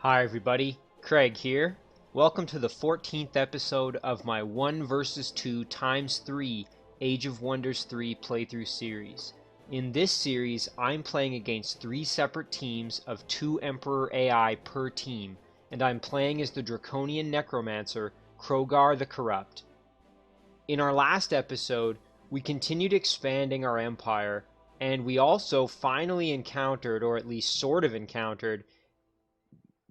Hi everybody, Craig here. Welcome to the 14th episode of my 1 vs 2 times 3 Age of Wonders 3 playthrough series. In this series, I'm playing against 3 separate teams of 2 Emperor AI per team, and I'm playing as the Draconian Necromancer, Crogar the Corrupt. In our last episode, we continued expanding our empire, and we also finally encountered, or at least sort of encountered,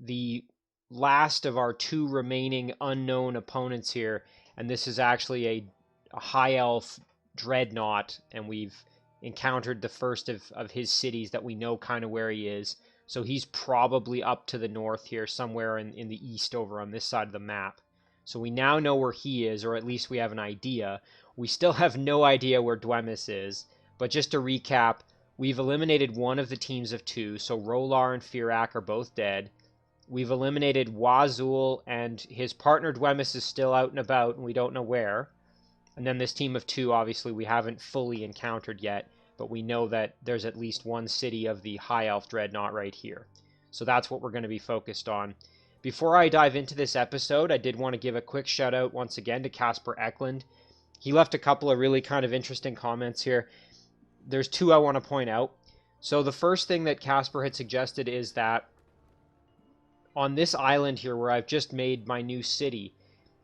the last of our 2 remaining unknown opponents here, and this is actually a high elf dreadnought, and we've encountered the first of his cities that we know kind of where he is. So he's probably up to the north here, somewhere in the east over on this side of the map. So we now know where he is, or at least we have an idea. We still have no idea where Dwemis is, but just to recap, we've eliminated one of the teams of 2, so Rolar and Firak are both dead. We've eliminated Wazul, and his partner Dwemis is still out and about, and we don't know where. And then this team of 2, obviously, we haven't fully encountered yet, but we know that there's at least one city of the High Elf Dreadnought right here. So that's what we're going to be focused on. Before I dive into this episode, I did want to give a quick shout out once again to Casper Eklund. He left a couple of really kind of interesting comments here. There's 2 I want to point out. So the first thing that Casper had suggested is that on this island here where I've just made my new city,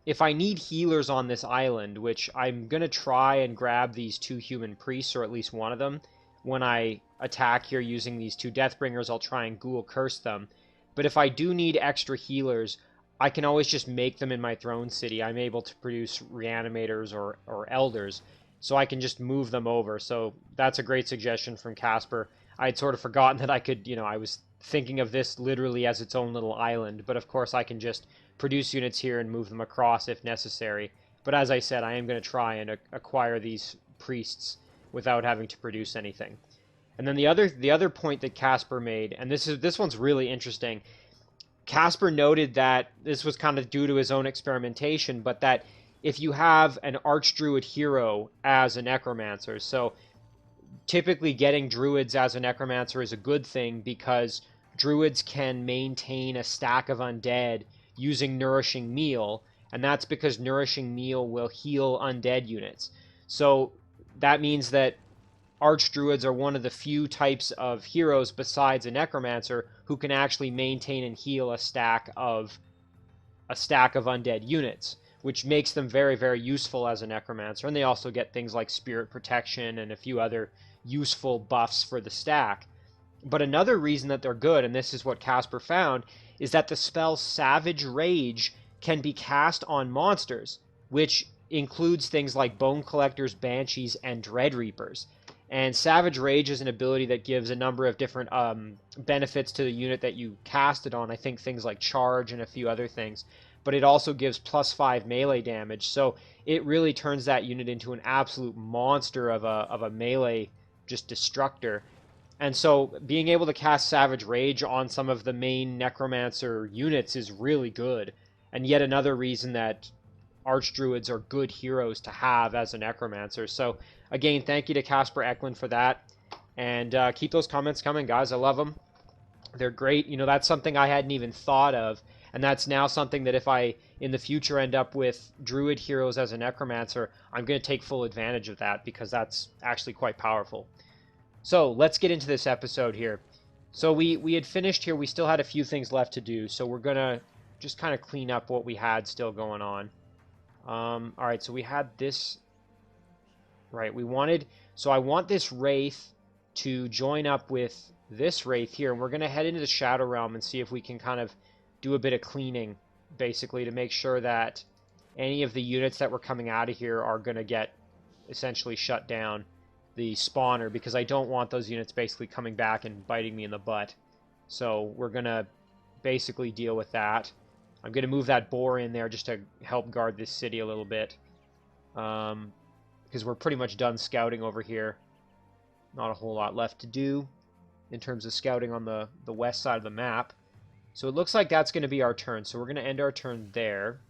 if I need healers on this island, which I'm going to try and grab these 2 human priests, or at least one of them, when I attack here using these 2 Deathbringers, I'll try and Ghoul Curse them. But if I do need extra healers, I can always just make them in my throne city. I'm able to produce Reanimators or Elders, so I can just move them over. So that's a great suggestion from Casper. I'd sort of forgotten that I could, I was thinking of this literally as its own little island, but of course I can just produce units here and move them across if necessary. But as I said, I am going to try and acquire these priests without having to produce anything. And then the other point that Casper made, and this one's really interesting. Casper noted that this was kind of due to his own experimentation, but that if you have an Archdruid hero as a Necromancer, so typically getting Druids as a Necromancer is a good thing because Druids can maintain a stack of undead using Nourishing Meal, and that's because Nourishing Meal will heal undead units. So that means that Archdruids are one of the few types of heroes besides a Necromancer who can actually maintain and heal a stack of undead units, which makes them very, very useful as a Necromancer. And they also get things like Spirit Protection and a few other useful buffs for the stack. But another reason that they're good, and this is what Casper found, is that the spell Savage Rage can be cast on monsters, which includes things like Bone Collectors, Banshees, and Dread Reapers. And Savage Rage is an ability that gives a number of different benefits to the unit that you cast it on. I think things like Charge and a few other things. But it also gives +5 melee damage, so it really turns that unit into an absolute monster of a melee just destructor. And so being able to cast Savage Rage on some of the main Necromancer units is really good, and yet another reason that Archdruids are good heroes to have as a Necromancer. So again, thank you to Casper Eklund for that, and keep those comments coming, guys. I love them. They're great. That's something I hadn't even thought of, and that's now something that if I in the future end up with Druid heroes as a Necromancer, I'm going to take full advantage of that because that's actually quite powerful. So let's get into this episode here. So we had finished here. We still had a few things left to do, so we're going to just kind of clean up what we had still going on. All right, so we had this. Right, so I want this Wraith to join up with this Wraith here, and we're going to head into the Shadow Realm and see if we can kind of do a bit of cleaning, basically, to make sure that any of the units that were coming out of here are going to get essentially shut down, the spawner, because I don't want those units basically coming back and biting me in the butt. So we're going to basically deal with that. I'm going to move that boar in there just to help guard this city a little bit, because we're pretty much done scouting over here. Not a whole lot left to do in terms of scouting on the west side of the map. So it looks like that's going to be our turn. So we're going to end our turn there.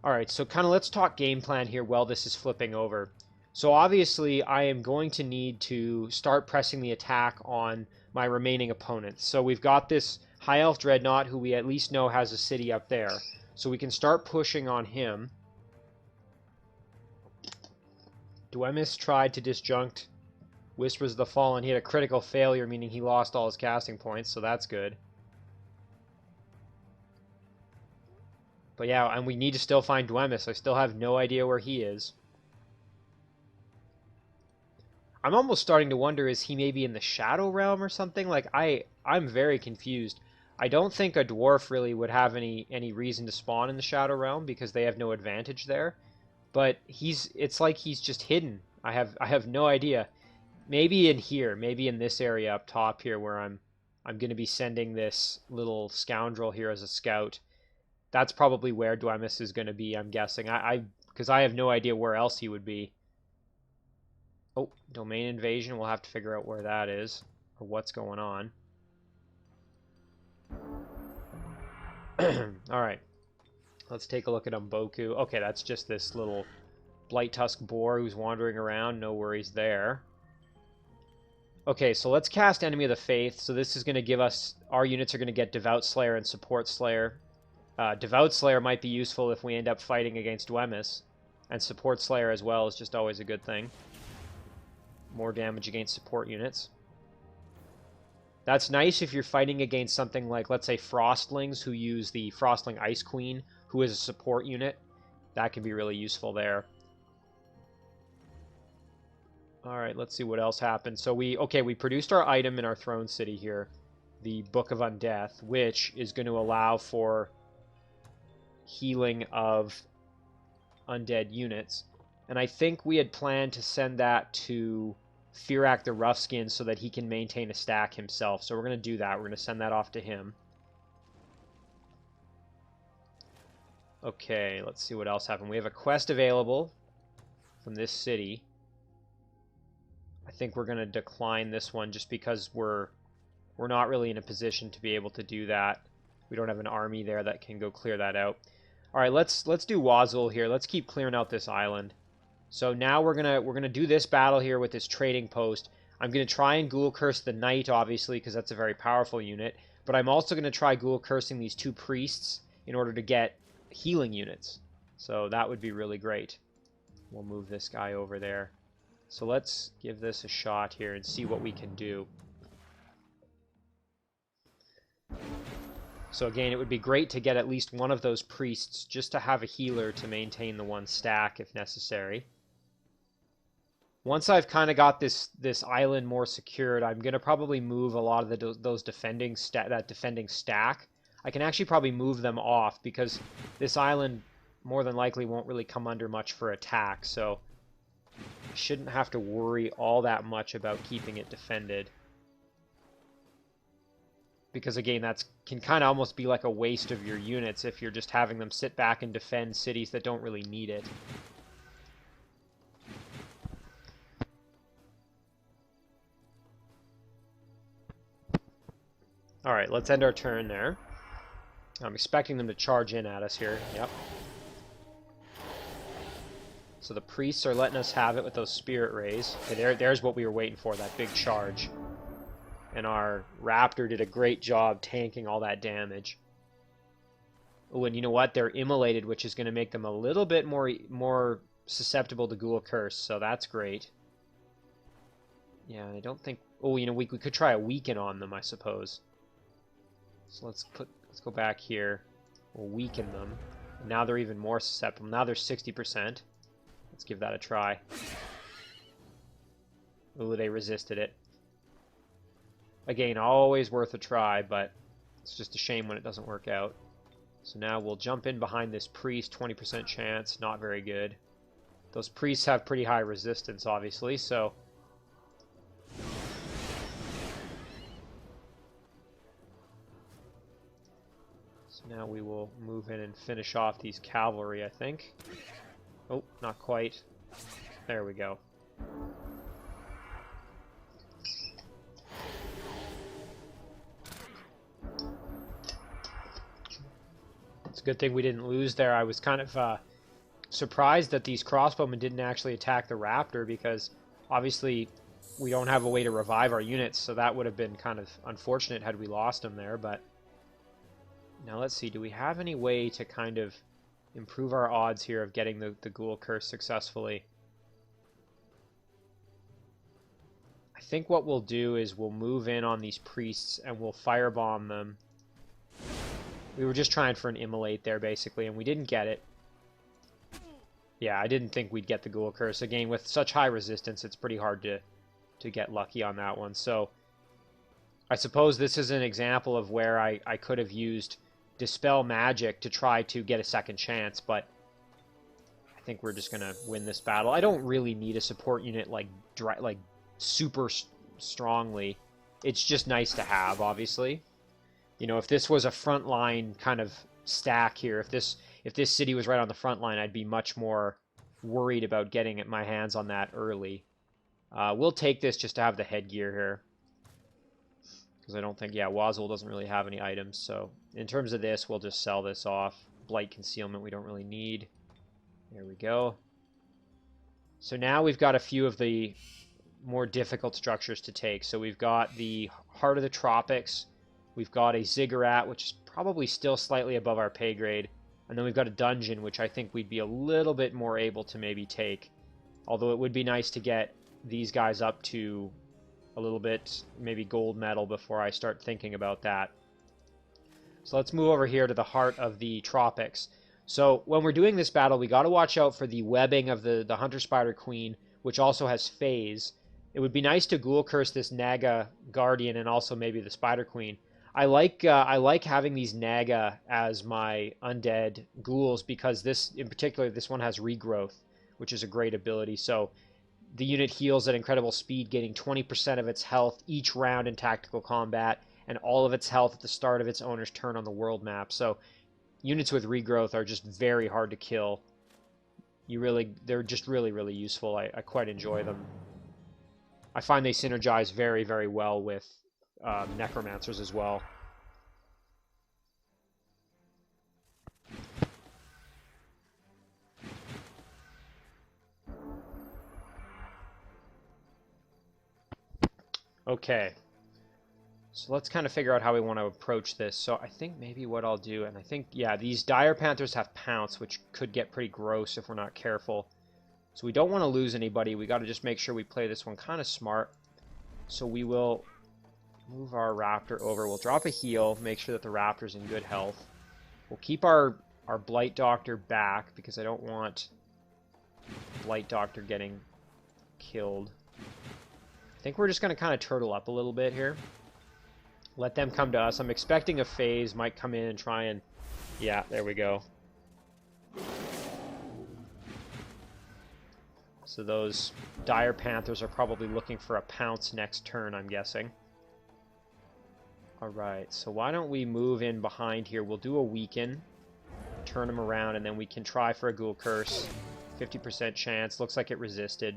Alright, so kind of let's talk game plan here while this is flipping over. So obviously I am going to need to start pressing the attack on my remaining opponents. So we've got this High Elf Dreadnought, who we at least know has a city up there. So we can start pushing on him. Dwemis tried to disjunct Whispers of the Fallen. He had a critical failure, meaning he lost all his casting points, so that's good. But yeah, and we need to still find Dwemis. I still have no idea where he is. I'm almost starting to wonder, is he maybe in the Shadow Realm or something? Like, I'm very confused. I don't think a dwarf really would have any reason to spawn in the Shadow Realm because they have no advantage there. But it's like he's just hidden. I have no idea. Maybe in here, maybe in this area up top here where I'm going to be sending this little scoundrel here as a scout. That's probably where Dwemis is going to be, I'm guessing. Because I have no idea where else he would be. Oh, domain invasion. We'll have to figure out where that is or what's going on. Alright. Let's take a look at Umboku. Okay, that's just this little Blight Tusk boar who's wandering around. No worries there. Okay, so let's cast Enemy of the Faith. So this is going to give us... Our units are going to get Devout Slayer and Support Slayer. Devout Slayer might be useful if we end up fighting against Dwemis. And Support Slayer as well is just always a good thing. More damage against support units. That's nice if you're fighting against something like, let's say, Frostlings, who use the Frostling Ice Queen, who is a support unit. That can be really useful there. Alright, let's see what else happened. So we produced our item in our throne city here, the Book of Undeath, which is going to allow for healing of undead units. And I think we had planned to send that to Firak the Roughskin so that he can maintain a stack himself. So we're going to do that. We're going to send that off to him. Okay, let's see what else happened. We have a quest available from this city. I think we're going to decline this one just because we're not really in a position to be able to do that. We don't have an army there that can go clear that out. All right, let's do Wazul here. Let's keep clearing out this island. So now we're gonna do this battle here with this trading post. I'm gonna try and Ghoul Curse the Knight, obviously, because that's a very powerful unit. But I'm also gonna try Ghoul Cursing these two priests in order to get healing units. So that would be really great. We'll move this guy over there. So let's give this a shot here and see what we can do. So again, it would be great to get at least one of those priests just to have a healer to maintain the one stack if necessary. Once I've kind of got this island more secured, I'm going to probably move a lot of those defending stack. I can actually probably move them off because this island more than likely won't really come under much for attack, so I shouldn't have to worry all that much about keeping it defended. Because again, that can kind of almost be like a waste of your units if you're just having them sit back and defend cities that don't really need it. Alright, let's end our turn there. I'm expecting them to charge in at us here. Yep. So the priests are letting us have it with those spirit rays. Okay, there's what we were waiting for, that big charge. And our raptor did a great job tanking all that damage. Oh, and you know what? They're immolated, which is going to make them a little bit more susceptible to Ghoul Curse, so that's great. Yeah, I don't think... Oh, you know, we could try a weaken on them, I suppose. So let's go back here. We'll weaken them. And now they're even more susceptible. Now they're 60%. Let's give that a try. Oh, they resisted it. Again, always worth a try, but it's just a shame when it doesn't work out. So now we'll jump in behind this priest, 20% chance, not very good. Those priests have pretty high resistance, obviously, so... So now we will move in and finish off these cavalry, I think. Oh, not quite. There we go. It's a good thing we didn't lose there. I was kind of surprised that these crossbowmen didn't actually attack the raptor because obviously we don't have a way to revive our units, so that would have been kind of unfortunate had we lost them there. But now let's see, do we have any way to kind of improve our odds here of getting the Ghoul Curse successfully? I think what we'll do is we'll move in on these priests and we'll firebomb them. We were just trying for an immolate there, basically, and we didn't get it. Yeah, I didn't think we'd get the Ghoul Curse. Again, with such high resistance, it's pretty hard to get lucky on that one. So I suppose this is an example of where I could have used Dispel Magic to try to get a second chance, but I think we're just going to win this battle. I don't really need a support unit like super strongly. It's just nice to have, obviously. You know, if this was a frontline kind of stack here, if this city was right on the front line, I'd be much more worried about getting my hands on that early. We'll take this just to have the headgear here. Because I don't think, yeah, Wazul doesn't really have any items. So in terms of this, we'll just sell this off. Blight Concealment we don't really need. There we go. So now we've got a few of the more difficult structures to take. So we've got the Heart of the Tropics. We've got a Ziggurat, which is probably still slightly above our pay grade. And then we've got a dungeon, which I think we'd be a little bit more able to maybe take. Although it would be nice to get these guys up to a little bit, maybe gold medal before I start thinking about that. So let's move over here to the Heart of the Tropics. So when we're doing this battle, we got to watch out for the webbing of the Hunter Spider Queen, which also has phase. It would be nice to Ghoul Curse this Naga Guardian and also maybe the Spider Queen. I like having these Naga as my undead ghouls because this, in particular, this one has regrowth, which is a great ability. So the unit heals at incredible speed, getting 20% of its health each round in tactical combat, and all of its health at the start of its owner's turn on the world map. So units with regrowth are just very hard to kill. They're just really, really useful. I quite enjoy them. I find they synergize very, very well with Necromancers as well. Okay, so let's kind of figure out how we want to approach this. So I think maybe what I'll do, and I think, yeah, these Dire Panthers have Pounce, which could get pretty gross if we're not careful. So we don't want to lose anybody. We got to just make sure we play this one kind of smart. So we will move our Raptor over. We'll drop a heal, make sure that the Raptor's in good health. We'll keep our Blight Doctor back because I don't want Blight Doctor getting killed. I think we're just going to kind of turtle up a little bit here. Let them come to us. I'm expecting a phase might come in and try and... Yeah, there we go. So those Dire Panthers are probably looking for a pounce next turn, I'm guessing. Alright, so why don't we move in behind here. We'll do a weaken, turn them around, and then we can try for a Ghoul Curse. 50% chance. Looks like it resisted.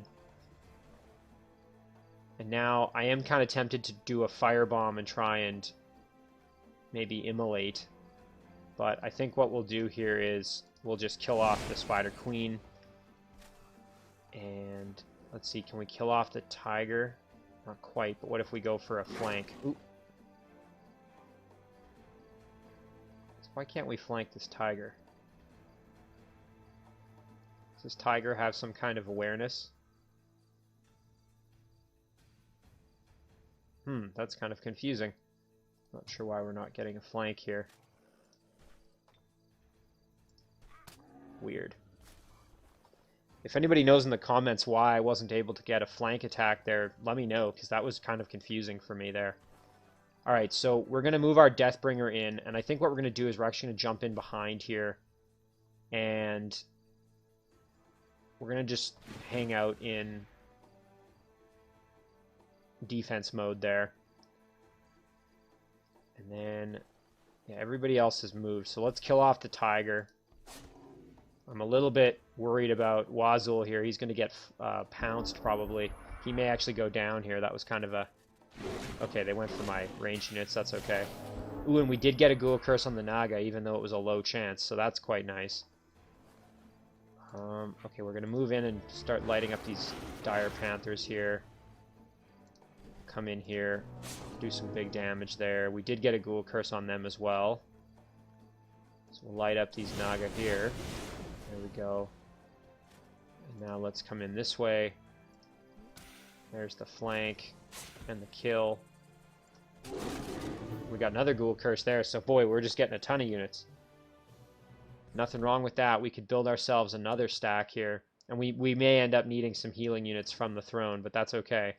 And now I am kind of tempted to do a firebomb and try and maybe immolate. But I think what we'll do here is we'll just kill off the Spider Queen. And let's see, can we kill off the Tiger? Not quite, but what if we go for a flank? Ooh. So why can't we flank this Tiger? Does this Tiger have some kind of awareness? That's kind of confusing. Not sure why we're not getting a flank here. Weird. If anybody knows in the comments why I wasn't able to get a flank attack there, let me know, because that was kind of confusing for me there. Alright, so we're going to move our Deathbringer in, and I think what we're going to do is we're actually going to jump in behind here, and we're going to just hang out in defense mode there. And then, yeah, everybody else has moved, so let's kill off the Tiger. I'm a little bit worried about Wazul here. He's going to get pounced, probably. He may actually go down here. That was kind of a... Okay, they went for my ranged units. That's okay. Ooh, and we did get a Ghoul Curse on the Naga, even though it was a low chance, so that's quite nice. Okay, we're going to move in and start lighting up these Dire Panthers here. come in here, do some big damage there. We did get a Ghoul Curse on them as well. So we'll light up these Naga here. There we go. And now let's come in this way. There's the flank and the kill. We got another Ghoul Curse there, so boy, we're just getting a ton of units. Nothing wrong with that. We could build ourselves another stack here. And we may end up needing some healing units from the throne, but that's okay.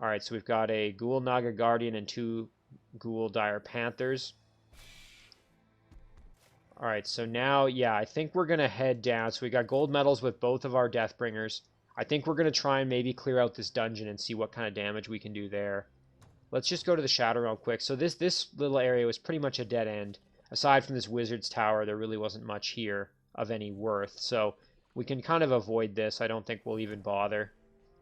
Alright, so we've got a Ghoul Naga Guardian and 2 Ghoul Dire Panthers. Alright, so now, yeah, I think we're going to head down. So we got gold medals with both of our Deathbringers. I think we're going to try and maybe clear out this dungeon and see what kind of damage we can do there. Let's just go to the Shadow Realm quick. So this little area was pretty much a dead end. Aside from this Wizard's Tower, there really wasn't much here of any worth. So we can kind of avoid this. I don't think we'll even bother.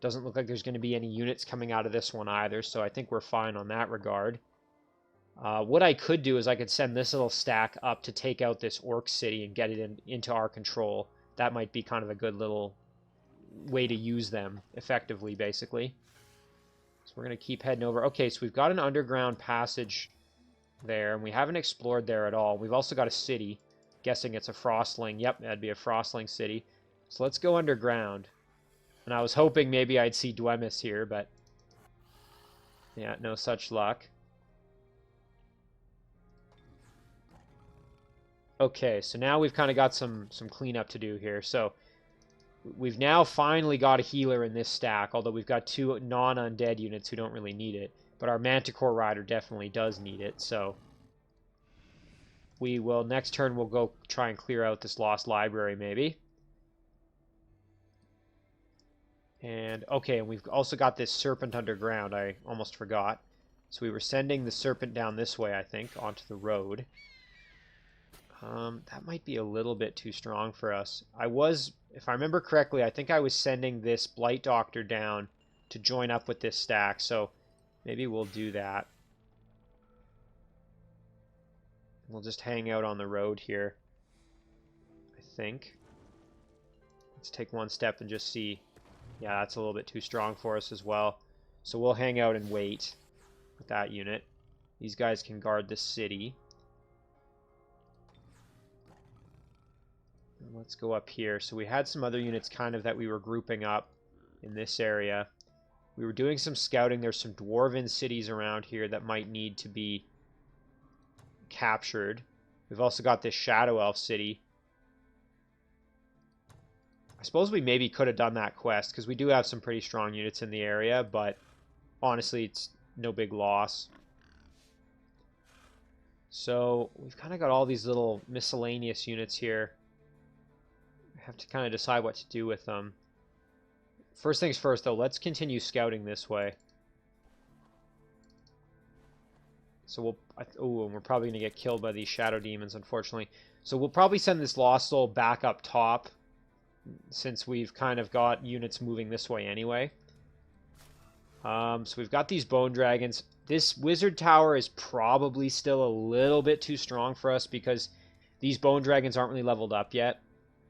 Doesn't look like there's going to be any units coming out of this one either, so I think we're fine on that regard. What I could do is I could send this little stack up to take out this Orc City and get it into our control. That might be kind of a good little way to use them effectively, basically. So we're going to keep heading over. Okay, so we've got an underground passage there, and we haven't explored there at all. We've also got a city. Guessing it's a Frostling. Yep, that'd be a Frostling city. So let's go underground. And I was hoping maybe I'd see Dwemis here, but yeah, no such luck. Okay, so now we've kind of got some cleanup to do here. So we've now finally got a healer in this stack, although we've got 2 non-undead units who don't really need it. But our Manticore Rider definitely does need it, so we will, next turn, we'll go try and clear out this Lost Library, maybe. And, okay, and we've also got this Serpent underground, I almost forgot. So we were sending the Serpent down this way, I think, onto the road. That might be a little bit too strong for us. I was, if I remember correctly, I think I was sending this Blight Doctor down to join up with this stack, so maybe we'll do that. We'll just hang out on the road here, I think. Let's take one step and just see. Yeah, that's a little bit too strong for us as well. So we'll hang out and wait with that unit. These guys can guard the city. And let's go up here. So we had some other units kind of that we were grouping up in this area. We were doing some scouting. There's some dwarven cities around here that might need to be captured. We've also got this Shadow Elf city. I suppose we maybe could have done that quest, because we do have some pretty strong units in the area, but honestly, it's no big loss. So we've kind of got all these little miscellaneous units here. We have to kind of decide what to do with them. First things first, though, let's continue scouting this way. So we'll... Oh, and we're probably going to get killed by these Shadow Demons, unfortunately. So we'll probably send this Lost Soul back up top, since we've kind of got units moving this way anyway. So we've got these Bone Dragons. This Wizard Tower is probably still a little bit too strong for us, because these Bone Dragons aren't really leveled up yet.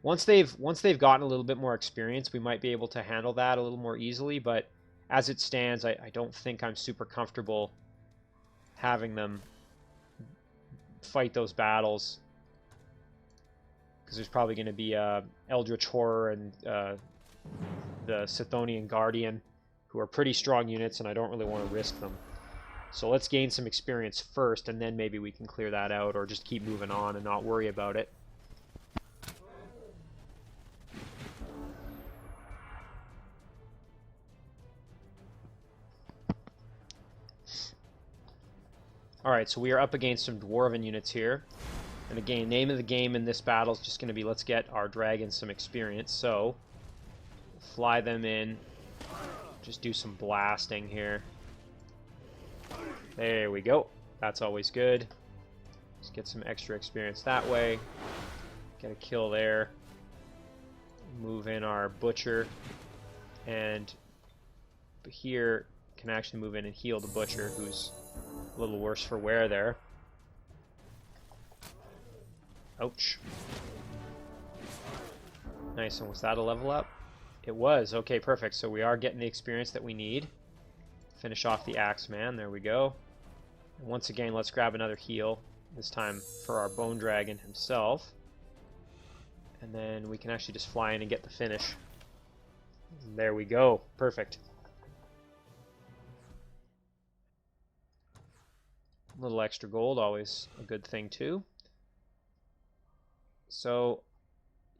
Once they've gotten a little bit more experience, we might be able to handle that a little more easily, but as it stands, I don't think I'm super comfortable having them fight those battles, because there's probably going to be Eldritch Horror and the Sithonian Guardian, who are pretty strong units, and I don't really want to risk them. So let's gain some experience first, and then maybe we can clear that out, or just keep moving on and not worry about it. Alright, so we are up against some Dwarven units here. And again, name of the game in this battle is just going to be, let's get our dragons some experience. So, fly them in. Just do some blasting here. There we go. That's always good. Let's get some extra experience that way. Get a kill there. Move in our Butcher. And here can actually move in and heal the Butcher, who's a little worse for wear there. Ouch. Nice, and was that a level up? It was. Okay, perfect. So we are getting the experience that we need. finish off the Axeman. There we go. And once again, let's grab another heal. This time for our Bone Dragon himself. And then we can actually just fly in and get the finish. There we go. Perfect. A little extra gold, always a good thing too. So,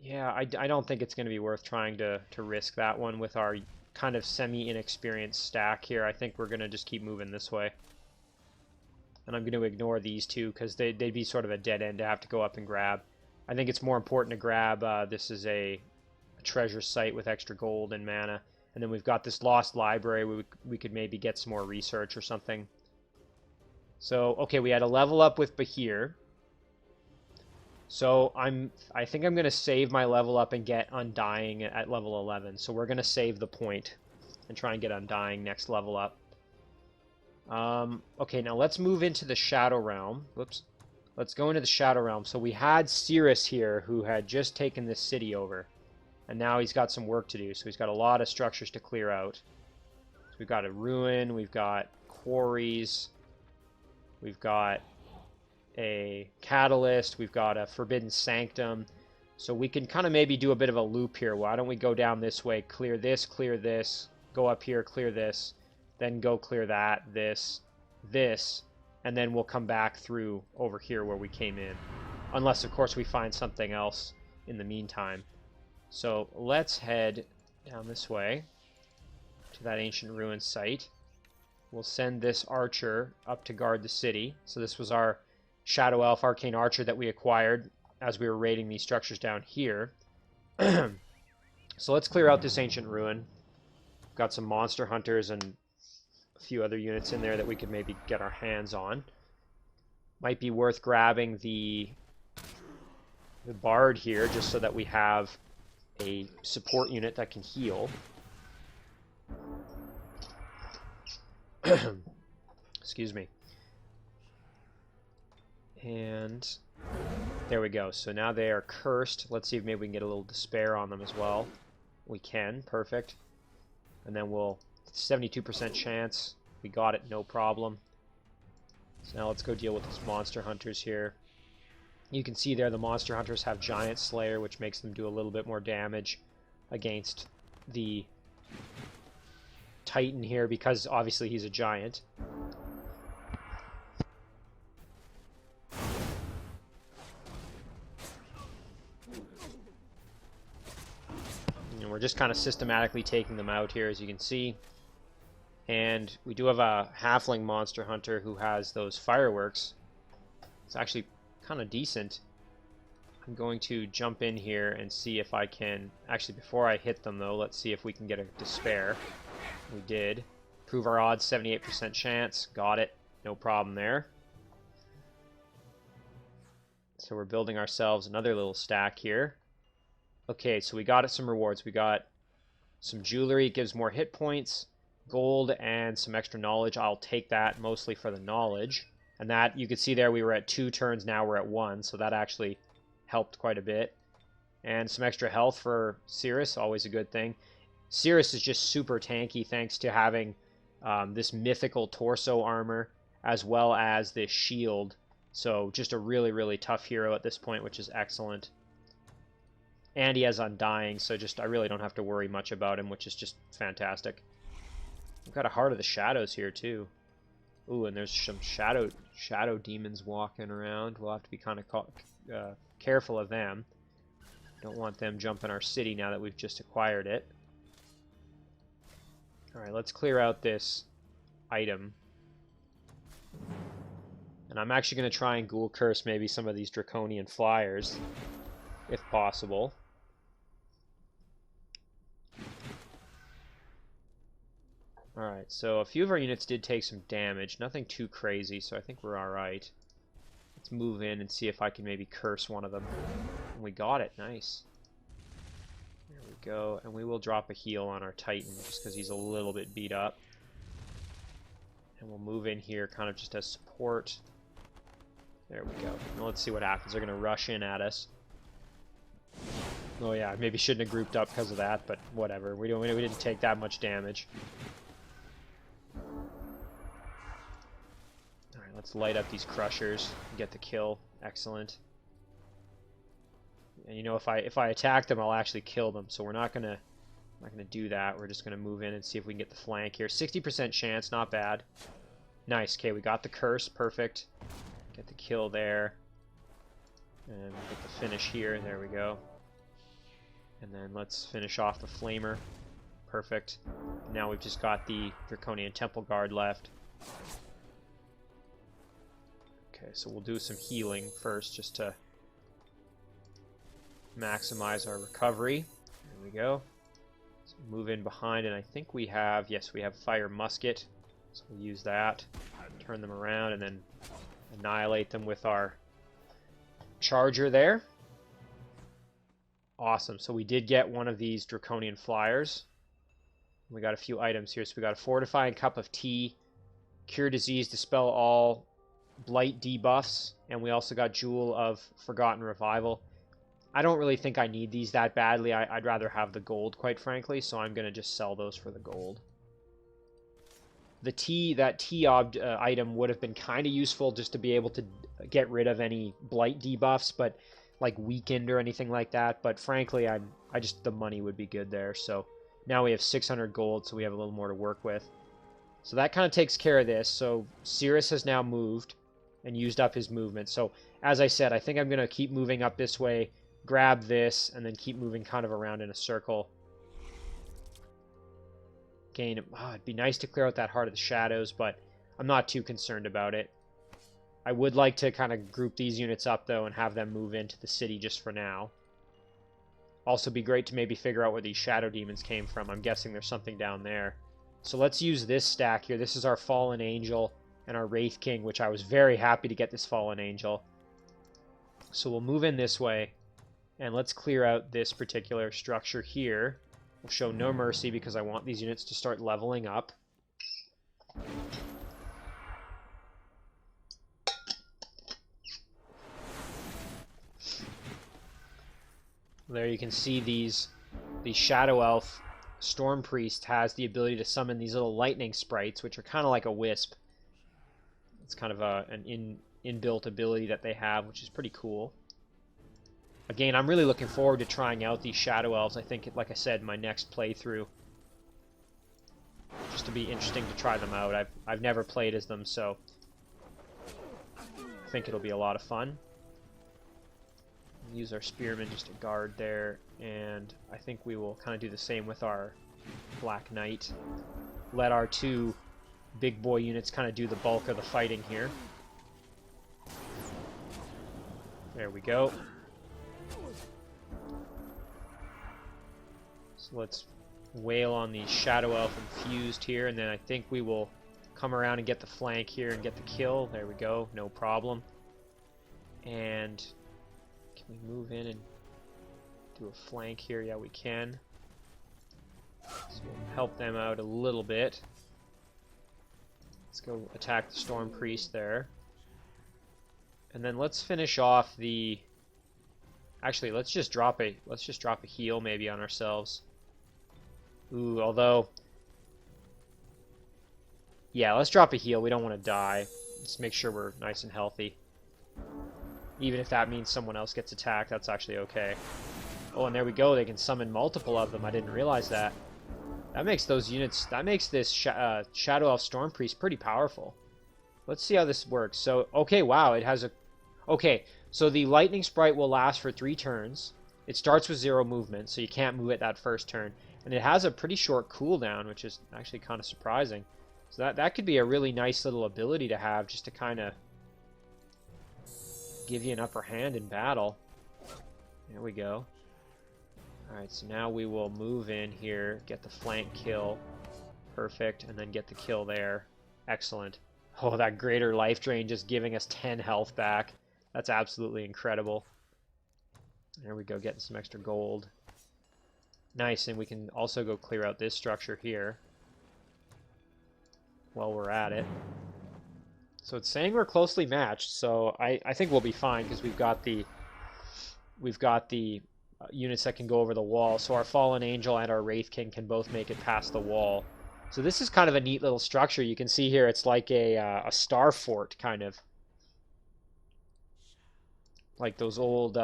yeah, I don't think it's going to be worth trying to risk that one with our kind of semi-inexperienced stack here. I think we're going to just keep moving this way. And I'm going to ignore these two because they'd be sort of a dead end to have to go up and grab. I think it's more important to grab, this is a treasure site with extra gold and mana. And then we've got this lost library. We could maybe get some more research or something. So, okay, we had a level up with Bahir. So I think I'm going to save my level up and get Undying at level 11. So we're going to save the point and try and get Undying next level up. Okay, now let's move into the Shadow Realm. Whoops. Let's go into the Shadow Realm. So we had Cirrus here who had just taken this city over. And now he's got some work to do. So he's got a lot of structures to clear out. So we've got a ruin. We've got quarries. We've got a catalyst. We've got a forbidden sanctum. So we can kind of maybe do a bit of a loop here. Why don't we go down this way, clear this, go up here, clear this, then go clear that, this, and then we'll come back through over here where we came in. Unless, of course, we find something else in the meantime. So let's head down this way to that ancient ruin site. We'll send this archer up to guard the city. So this was our Shadow Elf Arcane Archer that we acquired as we were raiding these structures down here. So let's clear out this ancient ruin. Got some monster hunters and a few other units in there that we could maybe get our hands on. Might be worth grabbing the bard here just so that we have a support unit that can heal. Excuse me. And there we go. So now they are cursed. Let's see if maybe we can get a little despair on them as well. We can. Perfect. And then we'll 72% chance. We got it, no problem. So now let's go deal with these monster hunters here. You can see there the monster hunters have Giant Slayer, which makes them do a little bit more damage against the Titan here, because obviously he's a giant. And we're just kind of systematically taking them out here, as you can see. And we do have a halfling monster hunter who has those fireworks. It's actually kind of decent. I'm going to jump in here and see if I can... Actually, before I hit them, though, let's see if we can get a despair. We did. Prove our odds, 78% chance. Got it. No problem there. So we're building ourselves another little stack here. Okay, so we got some rewards. We got some jewelry. It gives more hit points, gold, and some extra knowledge. I'll take that mostly for the knowledge. And that, you can see there, we were at 2 turns, now we're at 1, so that actually helped quite a bit. And some extra health for Cirrus, always a good thing. Cirrus is just super tanky thanks to having this mythical torso armor as well as this shield. So just a really, really tough hero at this point, which is excellent. And he has Undying, so just I really don't have to worry much about him, which is just fantastic. We've got a Heart of the Shadows here, too. Ooh, and there's some shadow demons walking around. We'll have to be kind of careful of them. Don't want them jumping our city now that we've just acquired it. Alright, let's clear out this item. And I'm actually going to try and ghoul curse maybe some of these Draconian flyers, if possible. Alright, so a few of our units did take some damage. Nothing too crazy, so I think we're alright. Let's move in and see if I can maybe curse one of them. And we got it. Nice. There we go. And we will drop a heal on our Titan, just because he's a little bit beat up. And we'll move in here kind of just as support. There we go. Now let's see what happens. They're going to rush in at us. Oh yeah, maybe shouldn't have grouped up because of that, but whatever. We didn't take that much damage. Let's light up these crushers and get the kill. Excellent. And you know, if I attack them, I'll actually kill them. So we're not gonna do that. We're just gonna move in and see if we can get the flank here. 60% chance, not bad. Nice. Okay, we got the curse. Perfect. Get the kill there. And get the finish here. There we go. And then let's finish off the flamer. Perfect. Now we've just got the Draconian Temple Guard left. Okay, so we'll do some healing first just to maximize our recovery. There we go. So move in behind, and I think we have, yes, we have Fire Musket. So we'll use that. Turn them around and then annihilate them with our charger there. Awesome. So we did get one of these Draconian Flyers. We got a few items here. So we got a Fortifying Cup of Tea, Cure Disease, Dispel All Blight debuffs, and we also got Jewel of Forgotten Revival. I don't really think I need these that badly. I'd rather have the gold, quite frankly, so I'm going to just sell those for the gold. The tea, that tea item would have been kind of useful just to be able to get rid of any blight debuffs, but like weakened or anything like that. But frankly, I just, the money would be good there. So now we have 600 gold, so we have a little more to work with. So that kind of takes care of this. So Cirrus has now moved and used up his movement. So as I said, I think I'm going to keep moving up this way, grab this, and then keep moving kind of around in a circle. Gain, it'd be nice to clear out that Heart of the Shadows, but I'm not too concerned about it. I would like to kind of group these units up, though, and have them move into the city just for now. Also be great to maybe figure out where these Shadow Demons came from. I'm guessing there's something down there. So let's use this stack here. This is our Fallen Angel and our Wraith King, which I was very happy to get this Fallen Angel. So we'll move in this way, and let's clear out this particular structure here. We'll show no mercy because I want these units to start leveling up. There you can see the Shadow Elf Storm Priest has the ability to summon these little lightning sprites, which are kind of like a wisp. It's kind of an inbuilt ability that they have, which is pretty cool. Again, I'm really looking forward to trying out these Shadow Elves. I think, like I said, my next playthrough, just to be interesting to try them out. I've never played as them, so I think it'll be a lot of fun. Use our Spearman just to guard there, and I think we will kind of do the same with our Black Knight. Let our two big boy units kind of do the bulk of the fighting here. There we go. So let's wail on the Shadow Elf infused here, and then I think we will come around and get the flank here and get the kill. There we go, no problem. And can we move in and do a flank here? Yeah, we can. So we'll help them out a little bit. Let's go attack the Storm Priest there. And then let's finish off the... Actually, let's just drop a heal maybe on ourselves. Ooh, although... Yeah, let's drop a heal. We don't want to die. Let's make sure we're nice and healthy. Even if that means someone else gets attacked, that's actually okay. Oh, and there we go. They can summon multiple of them. I didn't realize that. That makes those units... That makes this Shadow Elf Storm Priest pretty powerful. Let's see how this works. So, okay, wow, it has a... Okay, so the Lightning Sprite will last for 3 turns. It starts with 0 movement, so you can't move it that first turn. And it has a pretty short cooldown, which is actually kind of surprising. So that could be a really nice little ability to have, just to kind of give you an upper hand in battle. There we go. Alright, so now we will move in here, get the flank kill. Perfect, and then get the kill there. Excellent. Oh, that greater life drain just giving us 10 health back. That's absolutely incredible. There we go, getting some extra gold. Nice, and we can also go clear out this structure here while we're at it. So it's saying we're closely matched, so I think we'll be fine because we've got the units that can go over the wall. So our Fallen Angel and our Wraith King can both make it past the wall. So this is kind of a neat little structure. You can see here it's like a star fort, kind of. Like those old...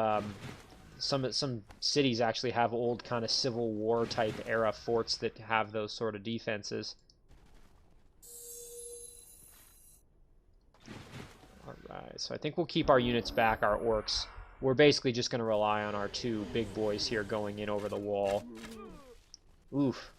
some cities actually have old kind of Civil War type era forts that have those sort of defenses. Alright, so I think we'll keep our units back, our orcs. We're basically just going to rely on our two big boys here going in over the wall. Oof.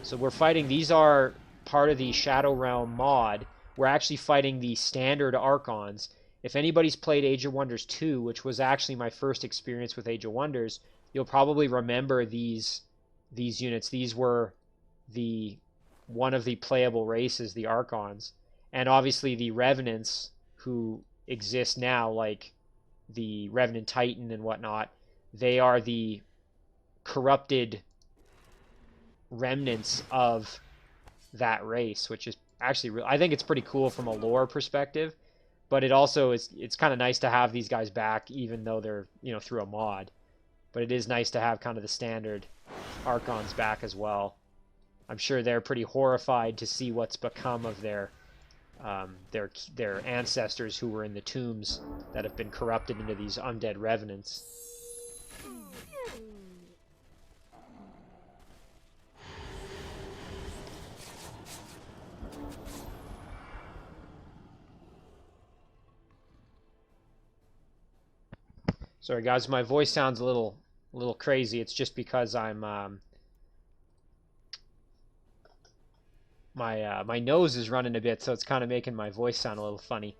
So we're fighting, these are part of the Shadow Realm mod. We're actually fighting the standard Archons. If anybody's played Age of Wonders 2, which was actually my first experience with Age of Wonders, you'll probably remember these units. These were one of the playable races, the Archons. And obviously the Revenants who exist now, like the Revenant Titan and whatnot, they are the corrupted remnants of that race, which is actually, I think it's pretty cool from a lore perspective. But it also is, it's kind of nice to have these guys back, even though they're, through a mod. But it is nice to have kind of the standard Archons back as well. I'm sure they're pretty horrified to see what's become of their ancestors who were in the tombs that have been corrupted into these undead revenants. Sorry guys, my voice sounds a little crazy. It's just because I'm my nose is running a bit, so it's kind of making my voice sound a little funny.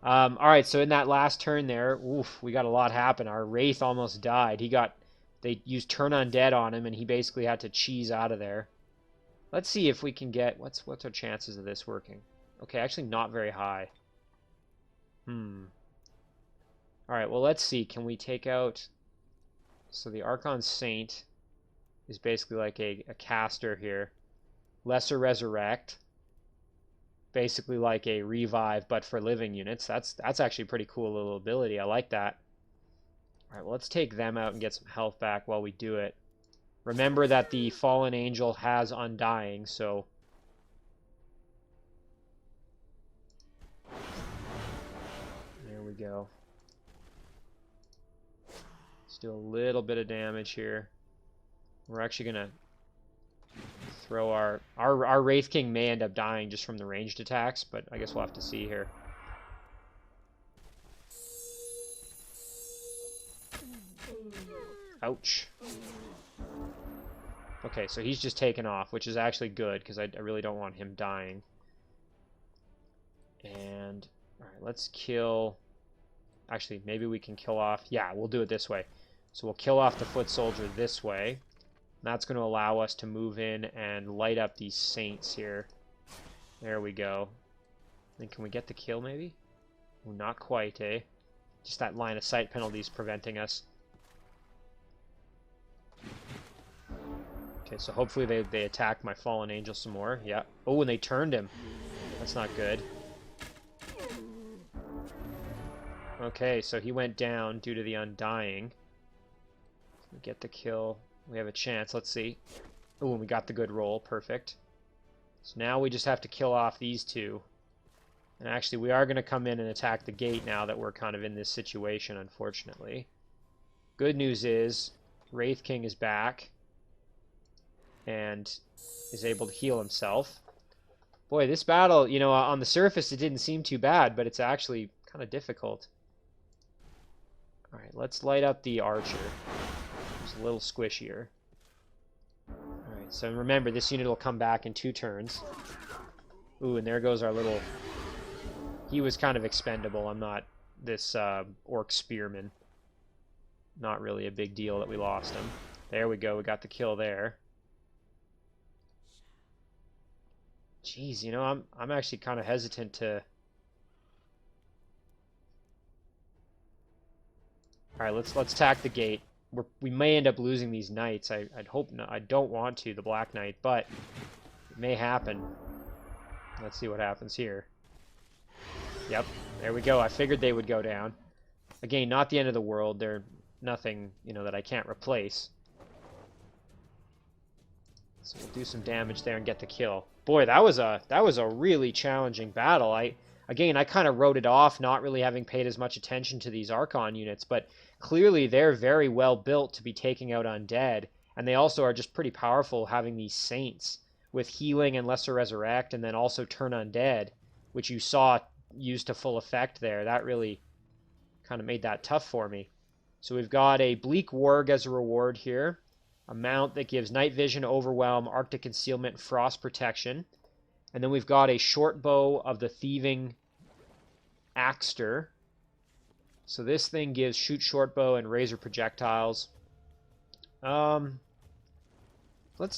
All right, so in that last turn there, oof, we got a lot happen. Our Wraith almost died. They used Turn Undead on him, and he basically had to cheese out of there. Let's see if we can get, what's our chances of this working? Okay, actually not very high. Alright, well, let's see. Can we take out... So the Archon Saint is basically like a caster here. Lesser Resurrect. Basically like a Revive, but for living units. That's actually a pretty cool little ability. I like that. Alright, well, let's take them out and get some health back while we do it. Remember that the Fallen Angel has Undying, so... There we go. Let's do a little bit of damage here. We're actually going to throw our Wraith King may end up dying just from the ranged attacks, but I guess we'll have to see here. Ouch. Okay, so he's just taken off, which is actually good, because I really don't want him dying. And, alright, let's kill... Actually, maybe we can kill off... Yeah, we'll do it this way. So we'll kill off the foot soldier this way. That's going to allow us to move in and light up these saints here. There we go. Then can we get the kill, maybe? Oh, not quite, eh? Just that line of sight penalty is preventing us. Okay, so hopefully they attack my fallen angel some more. Yeah. Oh, and they turned him. That's not good. Okay, so he went down due to the Undying. We get the kill. We have a chance. Let's see. Oh, and we got the good roll. Perfect. So now we just have to kill off these two. And actually, we are going to come in and attack the gate now that we're kind of in this situation, unfortunately. Good news is, Wraith King is back. And is able to heal himself. Boy, this battle, on the surface it didn't seem too bad, but it's actually kind of difficult. Alright, let's light up the archer. It's a little squishier. Alright, so remember, this unit will come back in 2 turns. Ooh, and there goes our little... He was kind of expendable. I'm not this orc spearman. Not really a big deal that we lost him. There we go, we got the kill there. Jeez, I'm actually kind of hesitant to... Alright, let's attack the gate. We may end up losing these knights. I'd hope not. I don't want to, the Black Knight, but it may happen. Let's see what happens here. Yep, there we go. I figured they would go down. Again, not the end of the world. They're nothing, that I can't replace. So we'll do some damage there and get the kill. Boy, that was a really challenging battle. Again, I kind of wrote it off, not really having paid as much attention to these Archon units, but clearly they're very well built to be taking out undead, and they also are just pretty powerful having these saints with healing and lesser resurrect, and then also turn undead, which you saw used to full effect there. That really kind of made that tough for me. So we've got a Bleak Warg as a reward here, a mount that gives night vision, overwhelm, arctic concealment, frost protection, and then we've got a short bow of the thieving Axter. So this thing gives shoot short bow and razor projectiles. Let's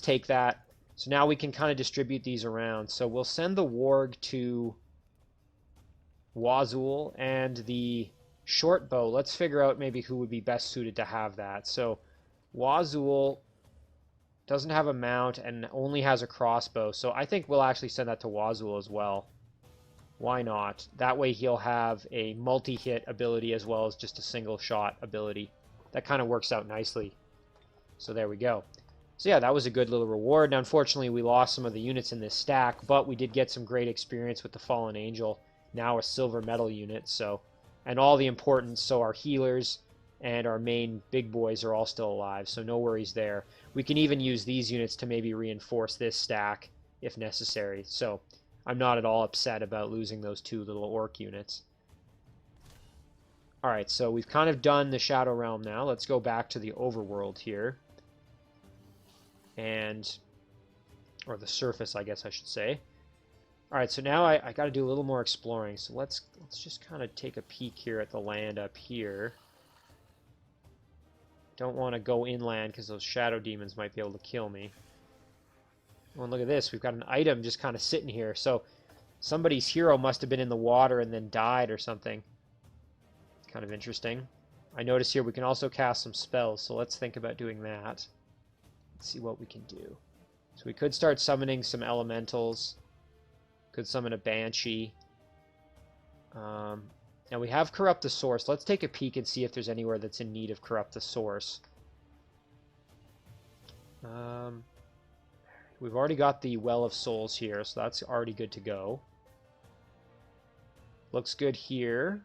take that. So now we can kind of distribute these around. So we'll send the Warg to Wazul, and the short bow, let's figure out maybe who would be best suited to have that. So Wazul doesn't have a mount and only has a crossbow, so I think we'll actually send that to Wazul as well. Why not? That way he'll have a multi-hit ability as well as just a single shot ability. That kind of works out nicely. So there we go. So yeah, that was a good little reward. Now, unfortunately, we lost some of the units in this stack, but we did get some great experience with the Fallen Angel, now a silver metal unit, so, and all the importance, so our healers and our main big boys are all still alive, so no worries there. We can even use these units to maybe reinforce this stack if necessary, so I'm not at all upset about losing those two little orc units. Alright, so we've kind of done the Shadow Realm now. Let's go back to the overworld here. Or the surface, I guess I should say. Alright, so now I got to do a little more exploring. So let's just kind of take a peek here at the land up here. Don't want to go inland because those shadow demons might be able to kill me. Oh, and look at this. We've got an item just kind of sitting here. So somebody's hero must have been in the water and then died or something. Kind of interesting. I notice here we can also cast some spells, so let's think about doing that. Let's see what we can do. So we could start summoning some elementals. Could summon a banshee. Now we have Corrupt the Source. Let's take a peek and see if there's anywhere that's in need of Corrupt the Source. We've already got the Well of Souls here, so that's already good to go. Looks good here.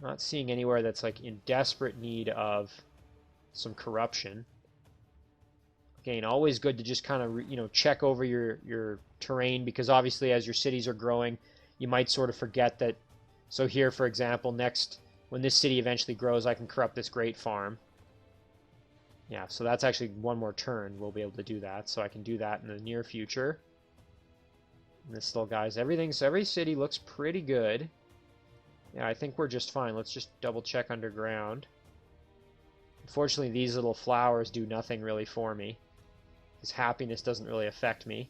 Not seeing anywhere that's like in desperate need of some corruption. Again, always good to just kind of check over your terrain, because obviously as your cities are growing, you might sort of forget that. So here, for example, next when this city eventually grows, I can corrupt this great farm. Yeah, so that's actually one more turn we'll be able to do that. So I can do that in the near future. And this little guy's everything. So every city looks pretty good. Yeah, I think we're just fine. Let's just double check underground. Unfortunately, these little flowers do nothing really for me. His happiness doesn't really affect me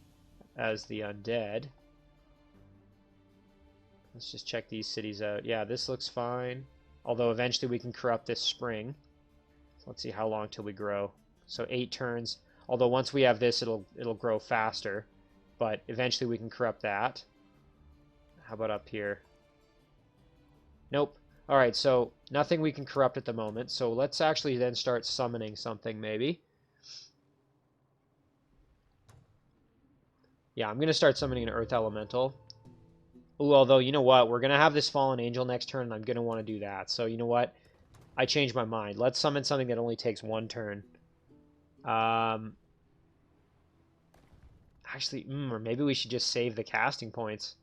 as the undead. Let's just check these cities out. Yeah, this looks fine. Although eventually we can corrupt this spring. So let's see how long till we grow. So 8 turns. Although once we have this, it'll grow faster. But eventually we can corrupt that. How about up here? Nope. Alright, so nothing we can corrupt at the moment. So let's actually then start summoning something maybe. Yeah, I'm going to start summoning an Earth Elemental. Ooh, although, you know what? We're going to have this Fallen Angel next turn, and I'm going to want to do that. So, you know what? I changed my mind. Let's summon something that only takes 1 turn. Actually, or maybe we should just save the casting points.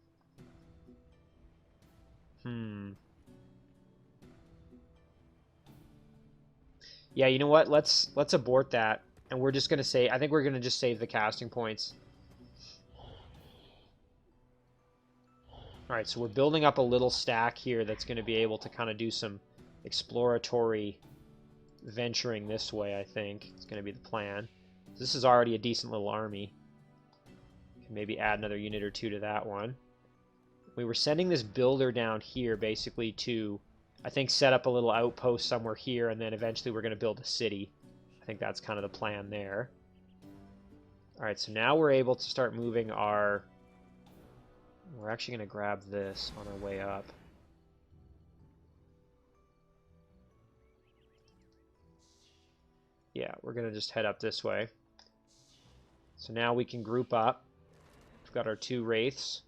Yeah, you know what? Let's abort that. And we're just going to say, I think we're going to just save the casting points. Alright, so we're building up a little stack here that's going to be able to kind of do some exploratory venturing this way, I think. It's going to be the plan. This is already a decent little army. Can maybe add another unit or 2 to that one. We were sending this builder down here basically to, I think, set up a little outpost somewhere here, and then eventually we're going to build a city. I think that's kind of the plan there. Alright, so now we're able to start moving our... We're actually going to grab this on our way up. Yeah, we're going to just head up this way. So now we can group up. We've got our 2 Wraiths.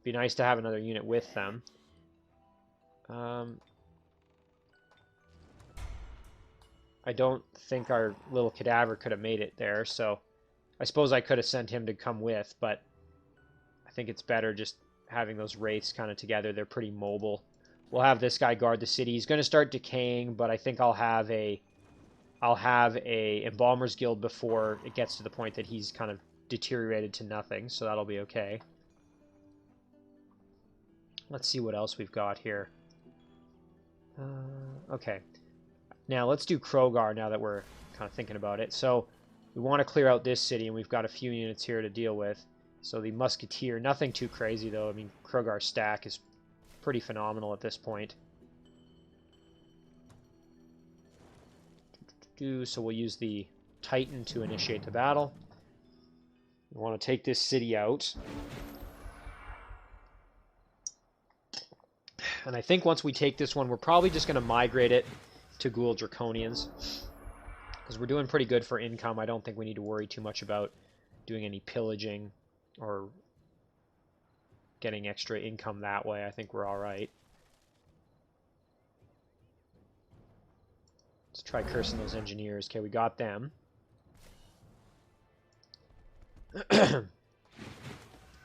Be nice to have another unit with them. I don't think our little cadaver could have made it there, so I suppose I could have sent him to come with, but I think it's better just having those Wraiths kind of together. They're pretty mobile. We'll have this guy guard the city. He's going to start decaying, but I think I'll have a Embalmer's Guild before it gets to the point that he's kind of deteriorated to nothing, so that'll be okay. Let's see what else we've got here. Okay. Now, let's do Crogar now that we're kind of thinking about it. So, we want to clear out this city, and we've got a few units here to deal with. So, the Musketeer, nothing too crazy, though. I mean, Crogar's stack is pretty phenomenal at this point. So, we'll use the Titan to initiate the battle. We want to take this city out. And I think once we take this one, we're probably just going to migrate it to Ghoul Draconians, because we're doing pretty good for income. I don't think we need to worry too much about doing any pillaging or getting extra income that way. I think we're all right. Let's try cursing those engineers. Okay, we got them.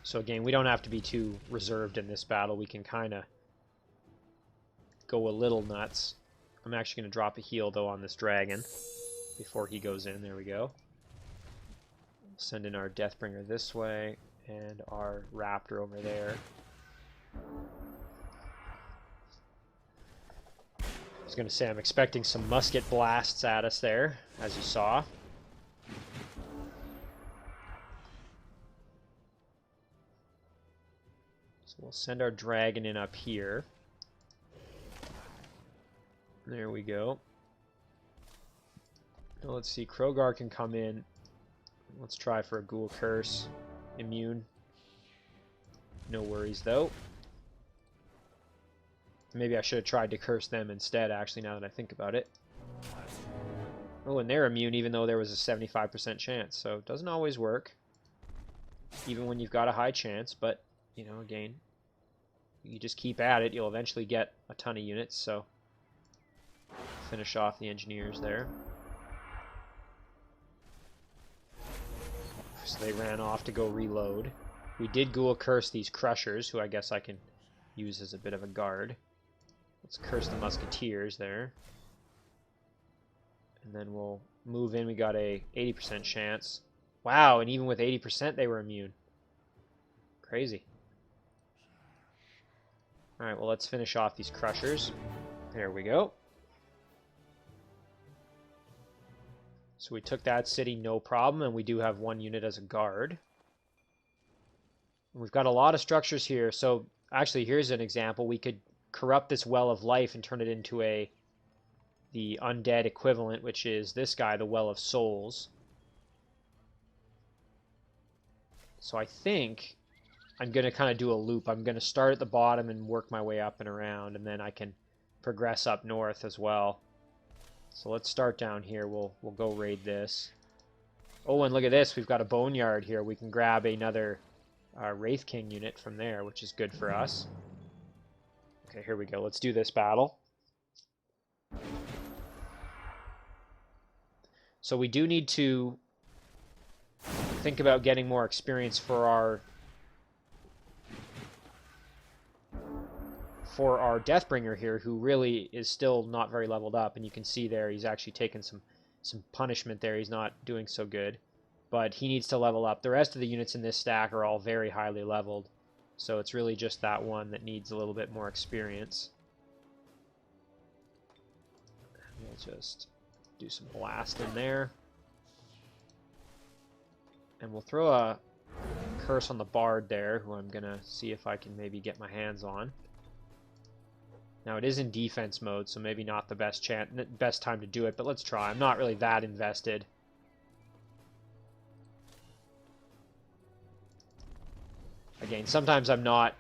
So again, we don't have to be too reserved in this battle. We can kind of go a little nuts. I'm actually going to drop a heal, though, on this dragon before he goes in. There we go. Send in our Deathbringer this way, and our Raptor over there. I was going to say, I'm expecting some musket blasts at us there, as you saw. So we'll send our dragon in up here. There we go. Now let's see, Crogar can come in. Let's try for a Ghoul Curse. Immune. No worries, though. Maybe I should have tried to curse them instead, actually, now that I think about it. Oh, and they're immune, even though there was a 75% chance, so it doesn't always work. Even when you've got a high chance, but, you know, again, you just keep at it, you'll eventually get a ton of units, so... Finish off the engineers there. So they ran off to go reload. We did Ghoul Curse these Crushers, who I guess I can use as a bit of a guard. Let's curse the Musketeers there. And then we'll move in. We got a 80% chance. Wow, and even with 80% they were immune. Crazy. Alright, well let's finish off these Crushers. There we go. So we took that city, no problem, and we do have 1 unit as a guard. We've got a lot of structures here, so actually here's an example. We could corrupt this Well of Life and turn it into the undead equivalent, which is this guy, the Well of Souls. So I think I'm going to kind of do a loop. I'm going to start at the bottom and work my way up and around, and then I can progress up north as well. So let's start down here. We'll go raid this. Oh, and look at this. We've got a Boneyard here. We can grab another Wraith King unit from there, which is good for us. Okay, here we go. Let's do this battle. So we do need to think about getting more experience for our Deathbringer here, who really is still not very leveled up, and you can see there he's actually taken some punishment there. He's not doing so good, but he needs to level up. The rest of the units in this stack are all very highly leveled, so it's really just that one that needs a little bit more experience. We'll just do some blast in there, and we'll throw a curse on the Bard there, who I'm gonna see if I can maybe get my hands on. Now it is in defense mode, so maybe not the best time to do it, but let's try. I'm not really that invested. Again, sometimes I'm not.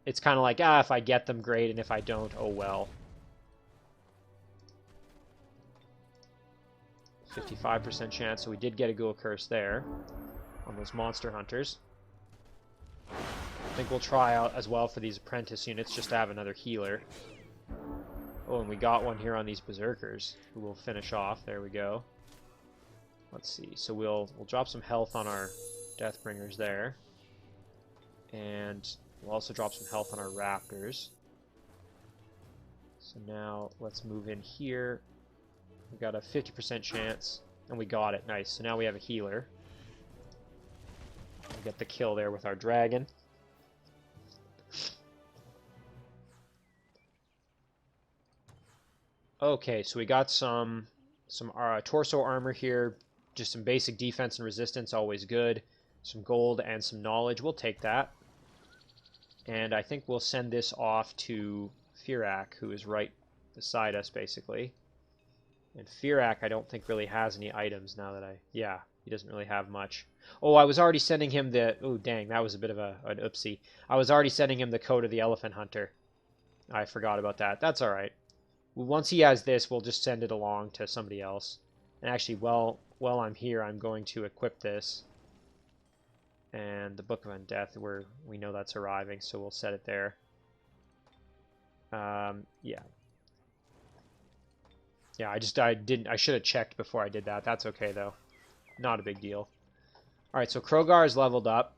It's kind of like, if I get them, great, and if I don't, oh well. 55% chance, so we did get a Ghoul Curse there on those monster hunters. I think we'll try out as well for these apprentice units just to have another healer. Oh, and we got one here on these berserkers who will finish off. There we go. Let's see. So we'll drop some health on our Deathbringers there. And we'll also drop some health on our raptors. So now let's move in here. We got a 50% chance, and we got it. Nice. So now we have a healer. We get the kill there with our dragon. Okay, so we got some torso armor here. Just some basic defense and resistance, always good. Some gold and some knowledge. We'll take that. And I think we'll send this off to Firak, who is right beside us, basically. And Firak, I don't think really has any items now that yeah, he doesn't really have much. Oh, I was already sending him the... Oh, dang, that was a bit of an oopsie. I was already sending him the Code of the Elephant Hunter. I forgot about that. That's alright. Once he has this, we'll just send it along to somebody else. And actually, while I'm here, I'm going to equip this. And the Book of Undeath, we know that's arriving, so we'll set it there. Yeah. Yeah, I should have checked before I did that. That's okay, though. Not a big deal. Alright, so Crogar is leveled up.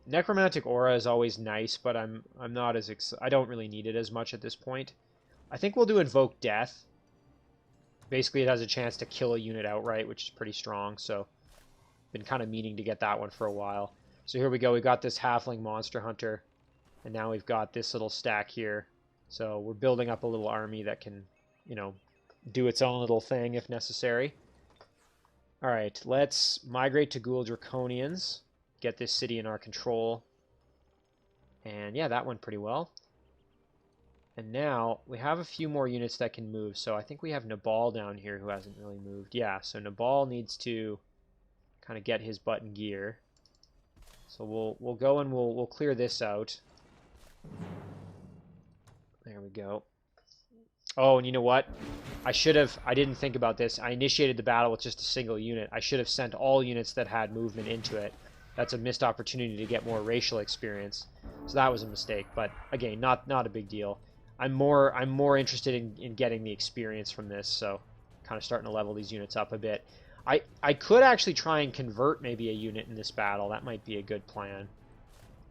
Necromantic Aura is always nice, but I'm not as I don't really need it as much at this point. I think we'll do Invoke Death. Basically, it has a chance to kill a unit outright, which is pretty strong, so been kind of meaning to get that one for a while. So here we go. We got this Halfling Monster Hunter, and now we've got this little stack here. So we're building up a little army that can, you know, do its own little thing if necessary. Alright, let's migrate to Ghoul Draconians. Get this city in our control. And yeah, that went pretty well. And now we have a few more units that can move. So I think we have Nabal down here who hasn't really moved. Yeah, so Nabal needs to kind of get his butt in gear. So we'll go and we'll clear this out. There we go. Oh, and you know what? I didn't think about this. I initiated the battle with just a single unit. I should have sent all units that had movement into it. That's a missed opportunity to get more racial experience. So that was a mistake, but again, not a big deal. I'm more interested in getting the experience from this, so kind of starting to level these units up a bit. I could actually try and convert maybe a unit in this battle. That might be a good plan.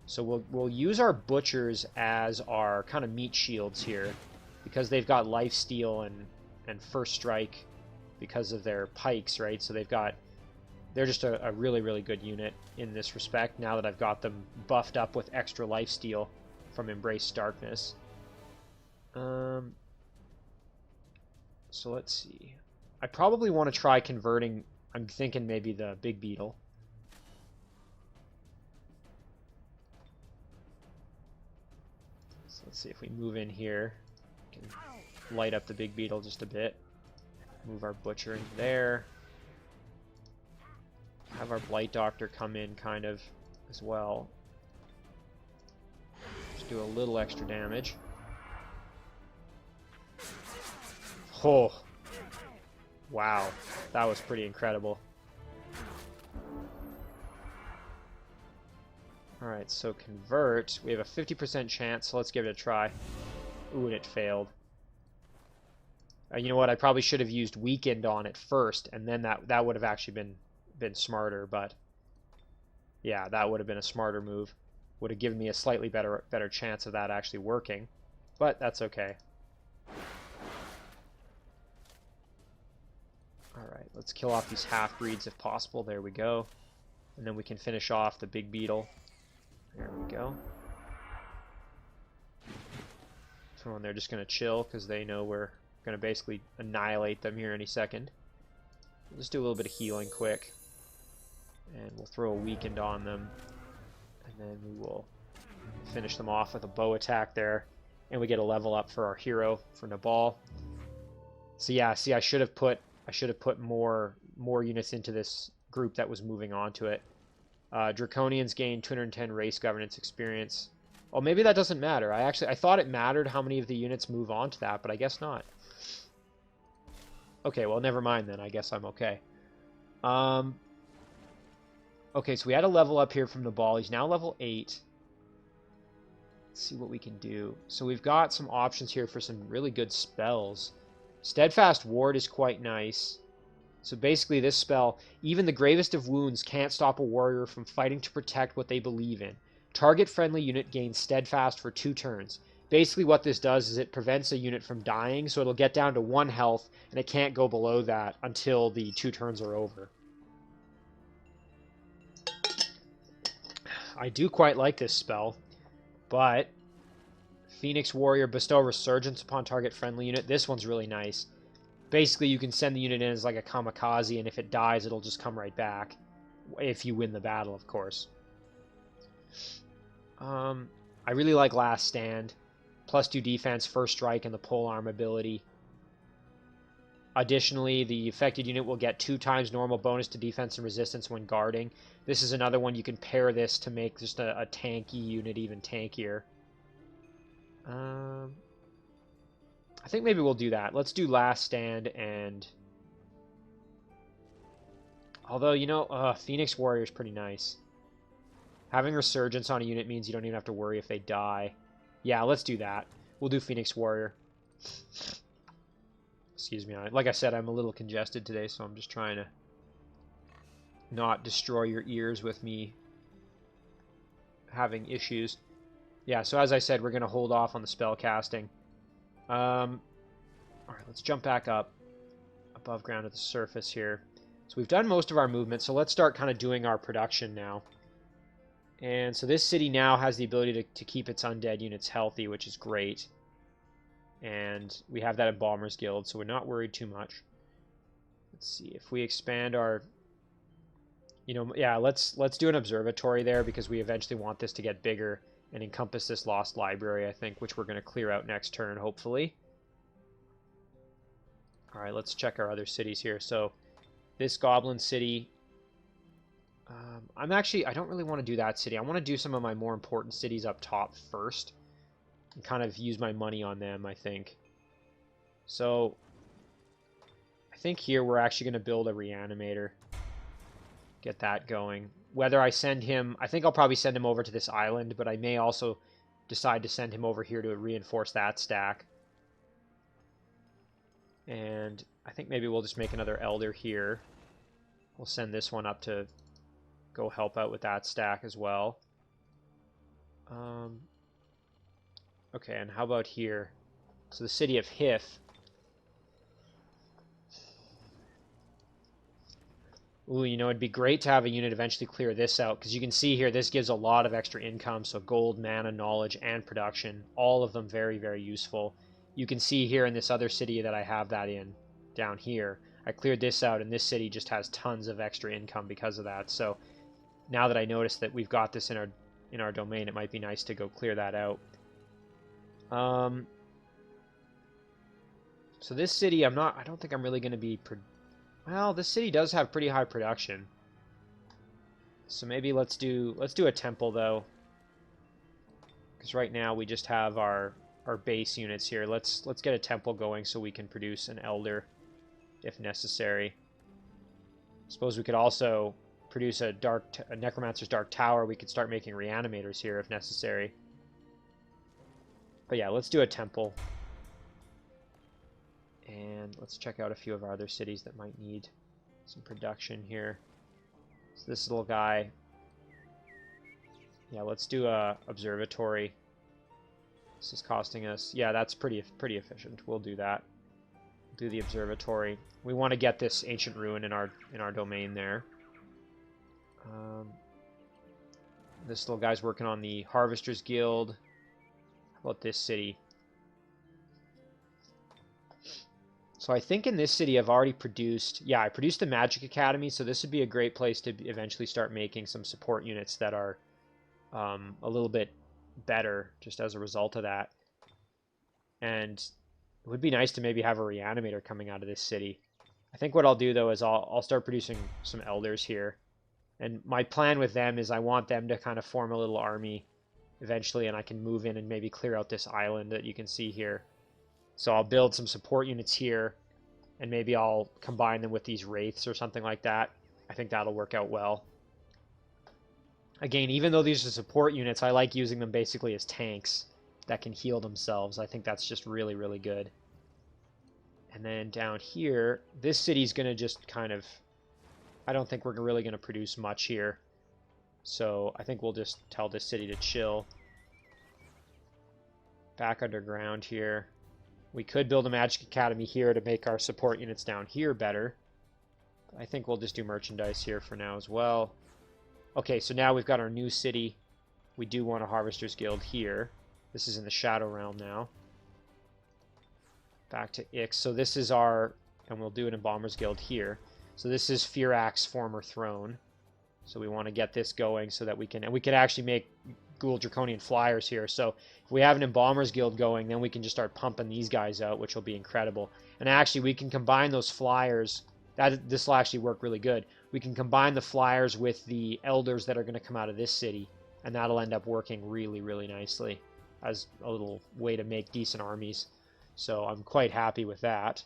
So we'll use our butchers as our kind of meat shields here, because they've got lifesteal and first strike because of their pikes, right? So they're just a really, really good unit in this respect, now that I've got them buffed up with extra lifesteal from Embrace Darkness. So let's see. I probably want to try converting, I'm thinking maybe the Big Beetle. So let's see if we move in here. We can light up the Big Beetle just a bit. Move our Butcher into there. Have our Blight Doctor come in kind of as well. Just do a little extra damage. Oh! Wow, that was pretty incredible. Alright, so convert. We have a 50% chance, so let's give it a try. Ooh, and it failed. You know what, I probably should have used Weakened on it first, and then that would have actually been smarter, but yeah, that would have been a smarter move. Would have given me a slightly better chance of that actually working, but that's okay. Alright, let's kill off these half-breeds if possible. There we go. And then we can finish off the Big Beetle. There we go. So they're just going to chill because they know we're going to basically annihilate them here any second. Let's do a little bit of healing quick. And we'll throw a Weakened on them. And then we will finish them off with a bow attack there. And we get a level up for our hero, for Nabal. So yeah, see, I should have put more units into this group that was moving on to it. Draconians gain 210 race governance experience. Oh, maybe that doesn't matter. I thought it mattered how many of the units move on to that, but I guess not. Okay, well, never mind then. I guess I'm okay. Okay, so we had a level up here from the ball. He's now level 8. Let's see what we can do. So we've got some options here for some really good spells. Steadfast Ward is quite nice. So basically this spell, even the gravest of wounds can't stop a warrior from fighting to protect what they believe in. Target friendly unit gains Steadfast for 2 turns. Basically what this does is it prevents a unit from dying, so it'll get down to 1 health, and it can't go below that until the 2 turns are over. I do quite like this spell, but Phoenix Warrior, bestow Resurgence upon target friendly unit. This one's really nice. Basically, you can send the unit in as like a kamikaze, and if it dies, it'll just come right back. If you win the battle, of course. I really like Last Stand. +2 defense, first strike, and the polearm ability. Additionally, the affected unit will get 2 times normal bonus to defense and resistance when guarding. This is another one you can pair this to make just a tanky unit even tankier. I think maybe we'll do that. Let's do Last Stand and... Although, you know, Phoenix Warrior is pretty nice. Having Resurgence on a unit means you don't even have to worry if they die. Yeah, let's do that. We'll do Phoenix Warrior. Excuse me. Like I said, I'm a little congested today, so I'm just trying to not destroy your ears with me having issues. Yeah, so as I said, we're going to hold off on the spell casting. Alright, let's jump back up above ground to the surface here. So we've done most of our movement, so let's start kind of doing our production now. And so this city now has the ability to keep its undead units healthy, which is great. And we have that Embalmer's Guild, so we're not worried too much. Let's see, if we expand our... You know, yeah, let's do an observatory there, because we eventually want this to get bigger and encompass this lost library, I think, which we're going to clear out next turn, hopefully. Alright, let's check our other cities here. So, this Goblin City... I don't really want to do that city. I want to do some of my more important cities up top first. And kind of use my money on them, I think. So, I think here we're actually going to build a Reanimator. Get that going. Whether I send him... I think I'll probably send him over to this island, but I may also decide to send him over here to reinforce that stack. And I think maybe we'll just make another Elder here. We'll send this one up to go help out with that stack as well. Okay, and how about here? So the city of Hith. Ooh, you know, it'd be great to have a unit eventually clear this out, because you can see here, this gives a lot of extra income, so gold, mana, knowledge, and production. All of them very, very useful. You can see here in this other city that I have that in, down here. I cleared this out, and this city just has tons of extra income because of that. So now that I notice that we've got this in our domain, it might be nice to go clear that out. So this city, I don't think I'm really going to be... Well, this city does have pretty high production. So maybe let's do a temple, though. Because right now we just have our base units here. Let's get a temple going so we can produce an elder if necessary. Suppose we could also produce a necromancer's dark tower. We could start making reanimators here if necessary. But yeah, let's do a temple. And let's check out a few of our other cities that might need some production here. So this little guy. Yeah, let's do a observatory. This is costing us... Yeah, that's pretty efficient. We'll do that. Do the observatory. We want to get this ancient ruin in our domain there. This little guy's working on the Harvester's Guild. How about this city? So I think in this city I've already produced... Yeah, I produced the Magic Academy, so this would be a great place to eventually start making some support units that are a little bit better just as a result of that. And it would be nice to maybe have a Reanimator coming out of this city. I think what I'll do, though, is I'll start producing some Elders here. And my plan with them is I want them to kind of form a little army eventually, and I can move in and maybe clear out this island that you can see here. So I'll build some support units here, and maybe I'll combine them with these wraiths or something like that. I think that'll work out well. Again, even though these are support units, I like using them basically as tanks that can heal themselves. I think that's just really, really good. And then down here, this city's going to just kind of... I don't think we're really going to produce much here. So I think we'll just tell this city to chill. Back underground here. We could build a Magic Academy here to make our support units down here better. I think we'll just do merchandise here for now as well. Okay, so now we've got our new city. We do want a Harvester's Guild here. This is in the Shadow Realm now. Back to Ix. So this is our... And we'll do an Embalmer's Guild here. So this is Firak's former throne. So we want to get this going so that we can... And we can actually make Ghoul Draconian Flyers here. So if we have an Embalmer's Guild going, then we can just start pumping these guys out, which will be incredible. And actually, we can combine those Flyers... This will actually work really good. We can combine the Flyers with the Elders that are going to come out of this city. And that'll end up working really, really nicely as a little way to make decent armies. So I'm quite happy with that.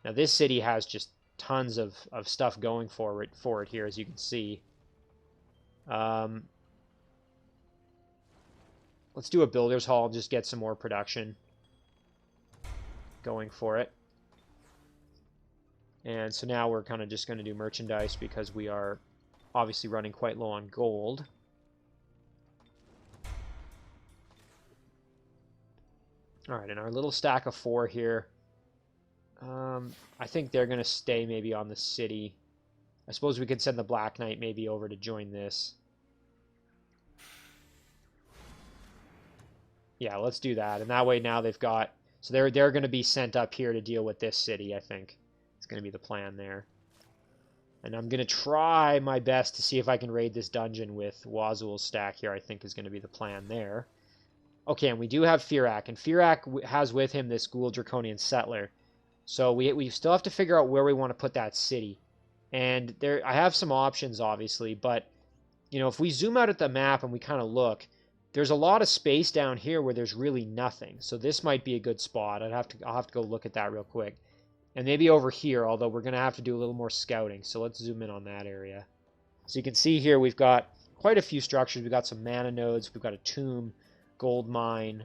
Now this city has just tons of stuff going for it here, as you can see. Let's do a Builder's Hall and just get some more production going for it. And so now we're kind of just going to do merchandise because we are obviously running quite low on gold. Alright, and our little stack of 4 here. I think they're going to stay maybe on the city. I suppose we could send the Black Knight maybe over to join this. Yeah, let's do that. And that way now they've got... So they're going to be sent up here to deal with this city, I think. It's going to be the plan there. And I'm going to try my best to see if I can raid this dungeon with Wazul's stack here, I think is going to be the plan there. Okay, and we do have Firak, and Firak has with him this Ghoul Draconian Settler. So we still have to figure out where we want to put that city. And there, I have some options, obviously, but, you know, if we zoom out at the map and we kind of look, there's a lot of space down here where there's really nothing. So this might be a good spot. I'll have to go look at that real quick. And maybe over here, although we're going to have to do a little more scouting. So let's zoom in on that area. So you can see here we've got quite a few structures. We've got some mana nodes. We've got a tomb, gold mine,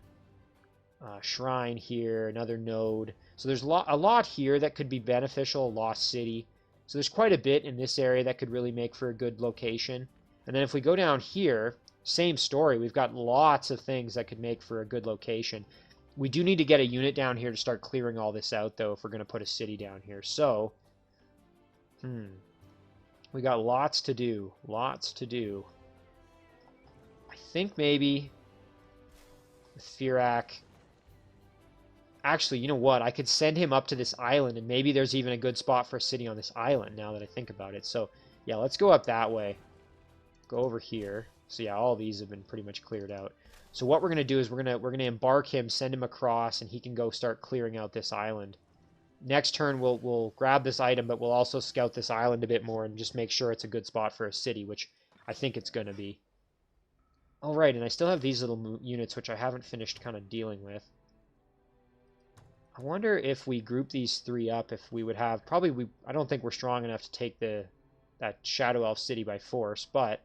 shrine here, another node. So there's a lot here that could be beneficial, lost city. So there's quite a bit in this area that could really make for a good location. And then if we go down here, same story. We've got lots of things that could make for a good location. We do need to get a unit down here to start clearing all this out, though, if we're going to put a city down here. So, we got lots to do. Lots to do. I think maybe with Firak... Actually, you know what? I could send him up to this island, and maybe there's even a good spot for a city on this island, now that I think about it. So, yeah, let's go up that way. Go over here. So, yeah, all these have been pretty much cleared out. So what we're going to do is we're going to embark him, send him across, and he can go start clearing out this island. Next turn, we'll grab this item, but we'll also scout this island a bit more and just make sure it's a good spot for a city, which I think it's going to be. All right, and I still have these little units, which I haven't finished kind of dealing with. I wonder if we group these 3 up, if we would have... Probably, I don't think we're strong enough to take that Shadow Elf city by force, but...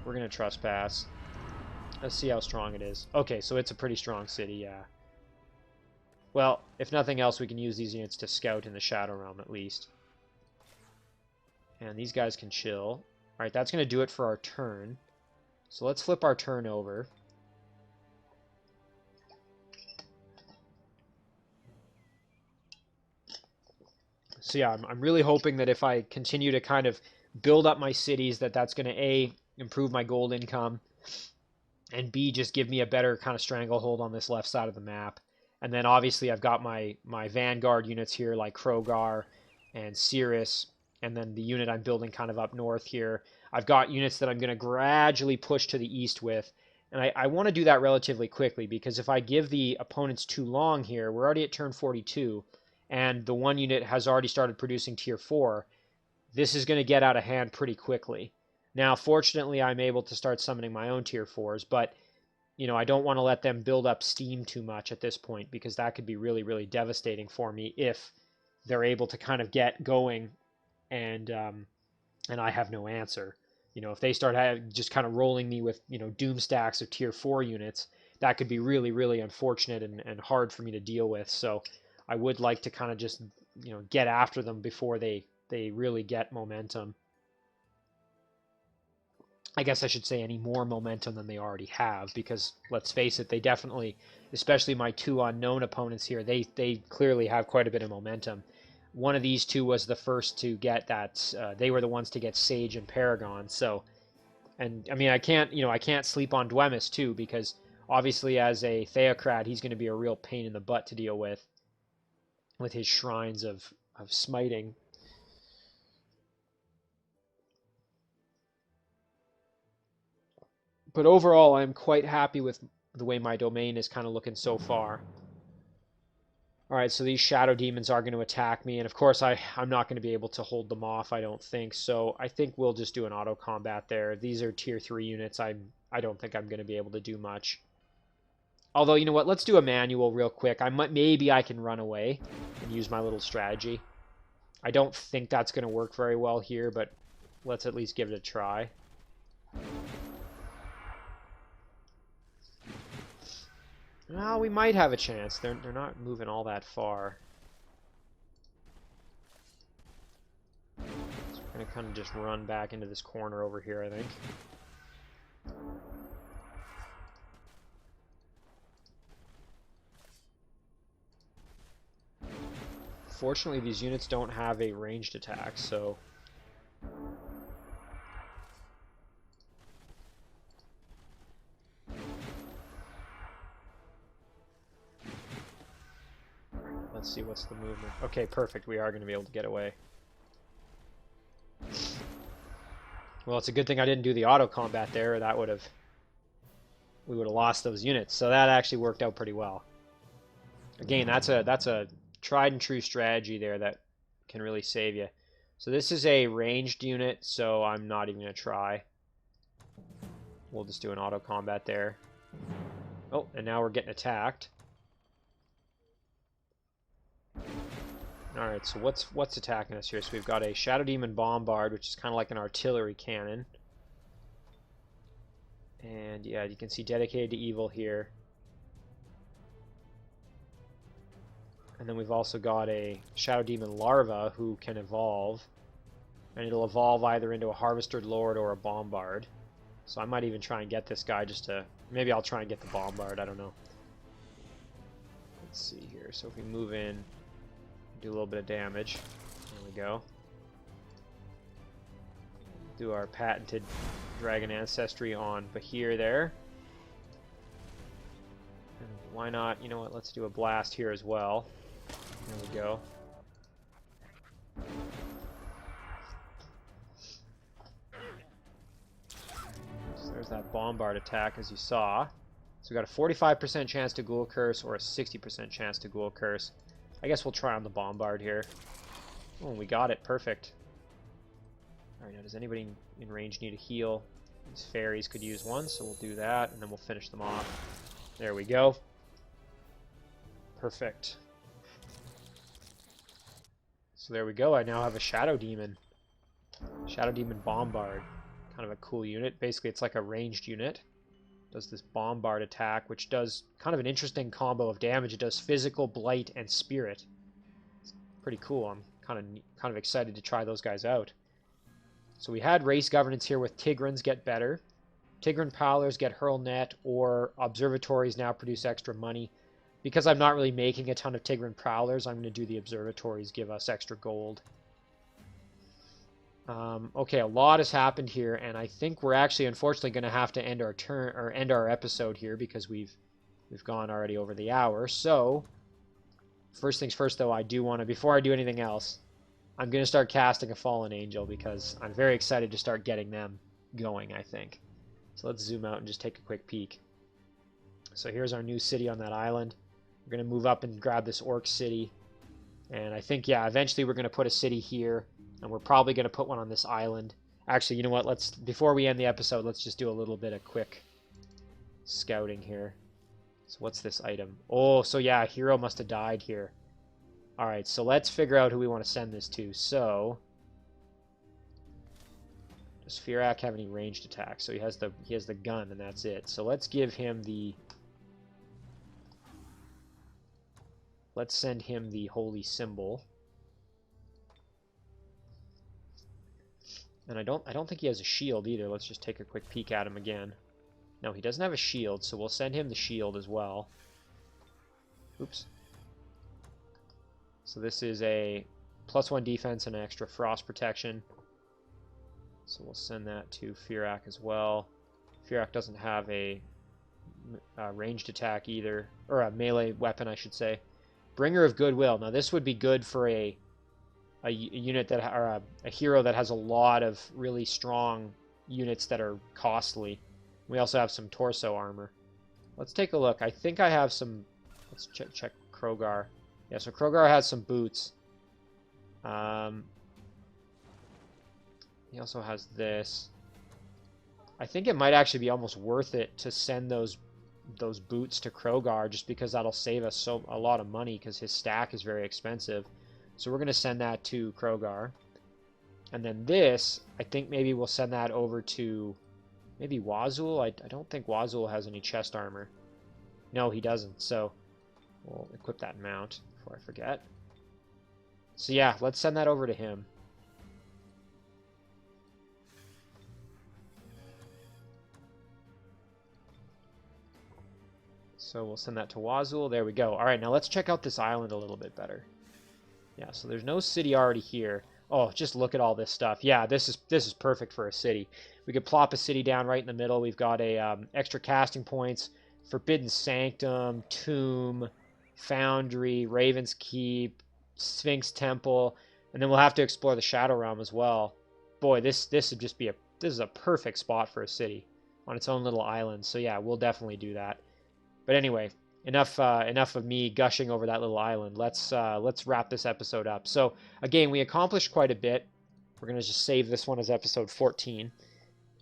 We're going to trespass. Let's see how strong it is. Okay, so it's a pretty strong city, yeah. Well, if nothing else, we can use these units to scout in the Shadow Realm, at least. And these guys can chill. Alright, that's going to do it for our turn. So let's flip our turn over. So yeah, I'm really hoping that if I continue to kind of build up my cities, that's going to, A, improve my gold income, and B, just give me a better kind of stranglehold on this left side of the map. And then obviously I've got my Vanguard units here like Crogar and Cirrus, and then the unit I'm building kind of up north here. I've got units that I'm going to gradually push to the east with, and I want to do that relatively quickly, because if I give the opponents too long here, we're already at turn 42, and the one unit has already started producing tier 4, this is going to get out of hand pretty quickly. Now, fortunately, I'm able to start summoning my own tier 4s, but, you know, I don't want to let them build up steam too much at this point, because that could be really, really devastating for me if they're able to kind of get going and I have no answer. You know, if they start just kind of rolling me with, you know, doom stacks of tier 4 units, that could be really, really unfortunate and hard for me to deal with. So I would like to kind of just, you know, get after them before they really get momentum. I guess I should say any more momentum than they already have, because let's face it, they definitely, especially my two unknown opponents here, they clearly have quite a bit of momentum. One of these two was the first to get that, they were the ones to get Sage and Paragon, so, and I mean, I can't sleep on Dwemis too, because obviously as a Theocrat, he's going to be a real pain in the butt to deal with his shrines of smiting. But overall, I'm quite happy with the way my domain is kind of looking so far. All right, so these shadow demons are going to attack me, and of course I'm not going to be able to hold them off, I don't think. So I think we'll just do an auto combat there. These are tier 3 units. I don't think I'm going to be able to do much. Although, you know what? Let's do a manual real quick. Maybe I can run away and use my little strategy. I don't think that's going to work very well here, but let's at least give it a try. Well, we might have a chance. They're not moving all that far. So we're going to kind of just run back into this corner over here, I think. Fortunately, these units don't have a ranged attack, so... Let's see what's the movement. Okay, perfect. We are going to be able to get away. Well, it's a good thing I didn't do the auto combat there, or that we would have lost those units. So that actually worked out pretty well. Again, that's a tried and true strategy there that can really save you. So this is a ranged unit, so I'm not even going to try. We'll just do an auto combat there. Oh, and now we're getting attacked. Alright, so what's attacking us here? So we've got a Shadow Demon Bombard, which is kind of like an artillery cannon. And yeah, you can see Dedicated to Evil here. And then we've also got a Shadow Demon Larva who can evolve. And it'll evolve either into a Harvested Lord or a Bombard. So I might even try and get this guy just to... Maybe I'll try and get the Bombard, I don't know. Let's see here. So if we move in... do a little bit of damage. There we go. Do our patented Dragon Ancestry on Bahir there. And why not, you know what, let's do a blast here as well. There we go. So there's that Bombard attack as you saw. So we got a 45% chance to Ghoul Curse or a 60% chance to Ghoul Curse. I guess we'll try on the Bombard here. Oh, we got it. Perfect. Alright, now does anybody in range need a heal? These fairies could use one, so we'll do that, and then we'll finish them off. There we go. Perfect. So there we go. I now have a Shadow Demon. Shadow Demon Bombard. Kind of a cool unit. Basically, it's like a ranged unit. Does this Bombard attack, which does kind of an interesting combo of damage. It does physical, blight, and spirit. It's pretty cool. I'm kind of excited to try those guys out. So we had race governance here with Tigrans get better. Tigran Prowlers get Hurl Net, or Observatories now produce extra money. Because I'm not really making a ton of Tigran Prowlers, I'm going to do the Observatories, give us extra gold. Okay, a lot has happened here, and I think we're actually unfortunately going to have to end our turn or end our episode here because we've gone already over the hour. So, first things first, though, I do want to, before I do anything else, I'm going to start casting a Fallen Angel because I'm very excited to start getting them going, I think. So let's zoom out and just take a quick peek. So here's our new city on that island. We're going to move up and grab this Orc city, and I think, yeah, eventually we're going to put a city here. And we're probably going to put one on this island. Actually, you know what? Before we end the episode, let's just do a little bit of quick scouting here. So what's this item? Oh, so yeah, a hero must have died here. Alright, so let's figure out who we want to send this to. So, Does Firak have any ranged attacks? So he has the gun, and that's it. So let's give him the... Let's send him the holy symbol. And I don't think he has a shield either. Let's just take a quick peek at him again. No, he doesn't have a shield, so we'll send him the shield as well. Oops. So this is a +1 defense and an extra frost protection. So we'll send that to Firak as well. Firak doesn't have a ranged attack either, or a melee weapon, I should say. Bringer of Goodwill. Now this would be good for a unit that, or a hero that has a lot of really strong units that are costly. We also have some torso armor. Let's take a look. I think I have some. Let's check Crogar. Yeah, so Crogar has some boots. He also has this. I think it might actually be almost worth it to send those boots to Crogar, just because that'll save us a lot of money, because his stack is very expensive. So we're going to send that to Crogar. And then this, I think maybe we'll send that over to maybe Wazul. I don't think Wazul has any chest armor. No, he doesn't. So we'll equip that mount before I forget. So yeah, let's send that over to him. So we'll send that to Wazul. There we go. All right, now let's check out this island a little bit better. Yeah, so there's no city already here. Oh, just look at all this stuff. Yeah, this is perfect for a city. We could plop a city down right in the middle. We've got a extra casting points, Forbidden Sanctum, Tomb, Foundry, Raven's Keep, Sphinx Temple, and then we'll have to explore the Shadow Realm as well. Boy, this would just be this is a perfect spot for a city on its own little island. So yeah, we'll definitely do that. But anyway, enough of me gushing over that little island. Let's wrap this episode up. So again, we accomplished quite a bit. We're gonna just save this one as episode 14.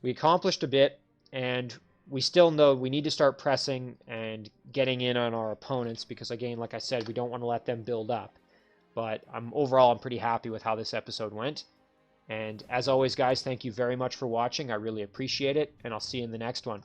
We accomplished a bit, and we still know we need to start pressing and getting in on our opponents, because again, like I said, we don't want to let them build up. But overall, I'm pretty happy with how this episode went. And as always, guys, thank you very much for watching. I really appreciate it, and I'll see you in the next one.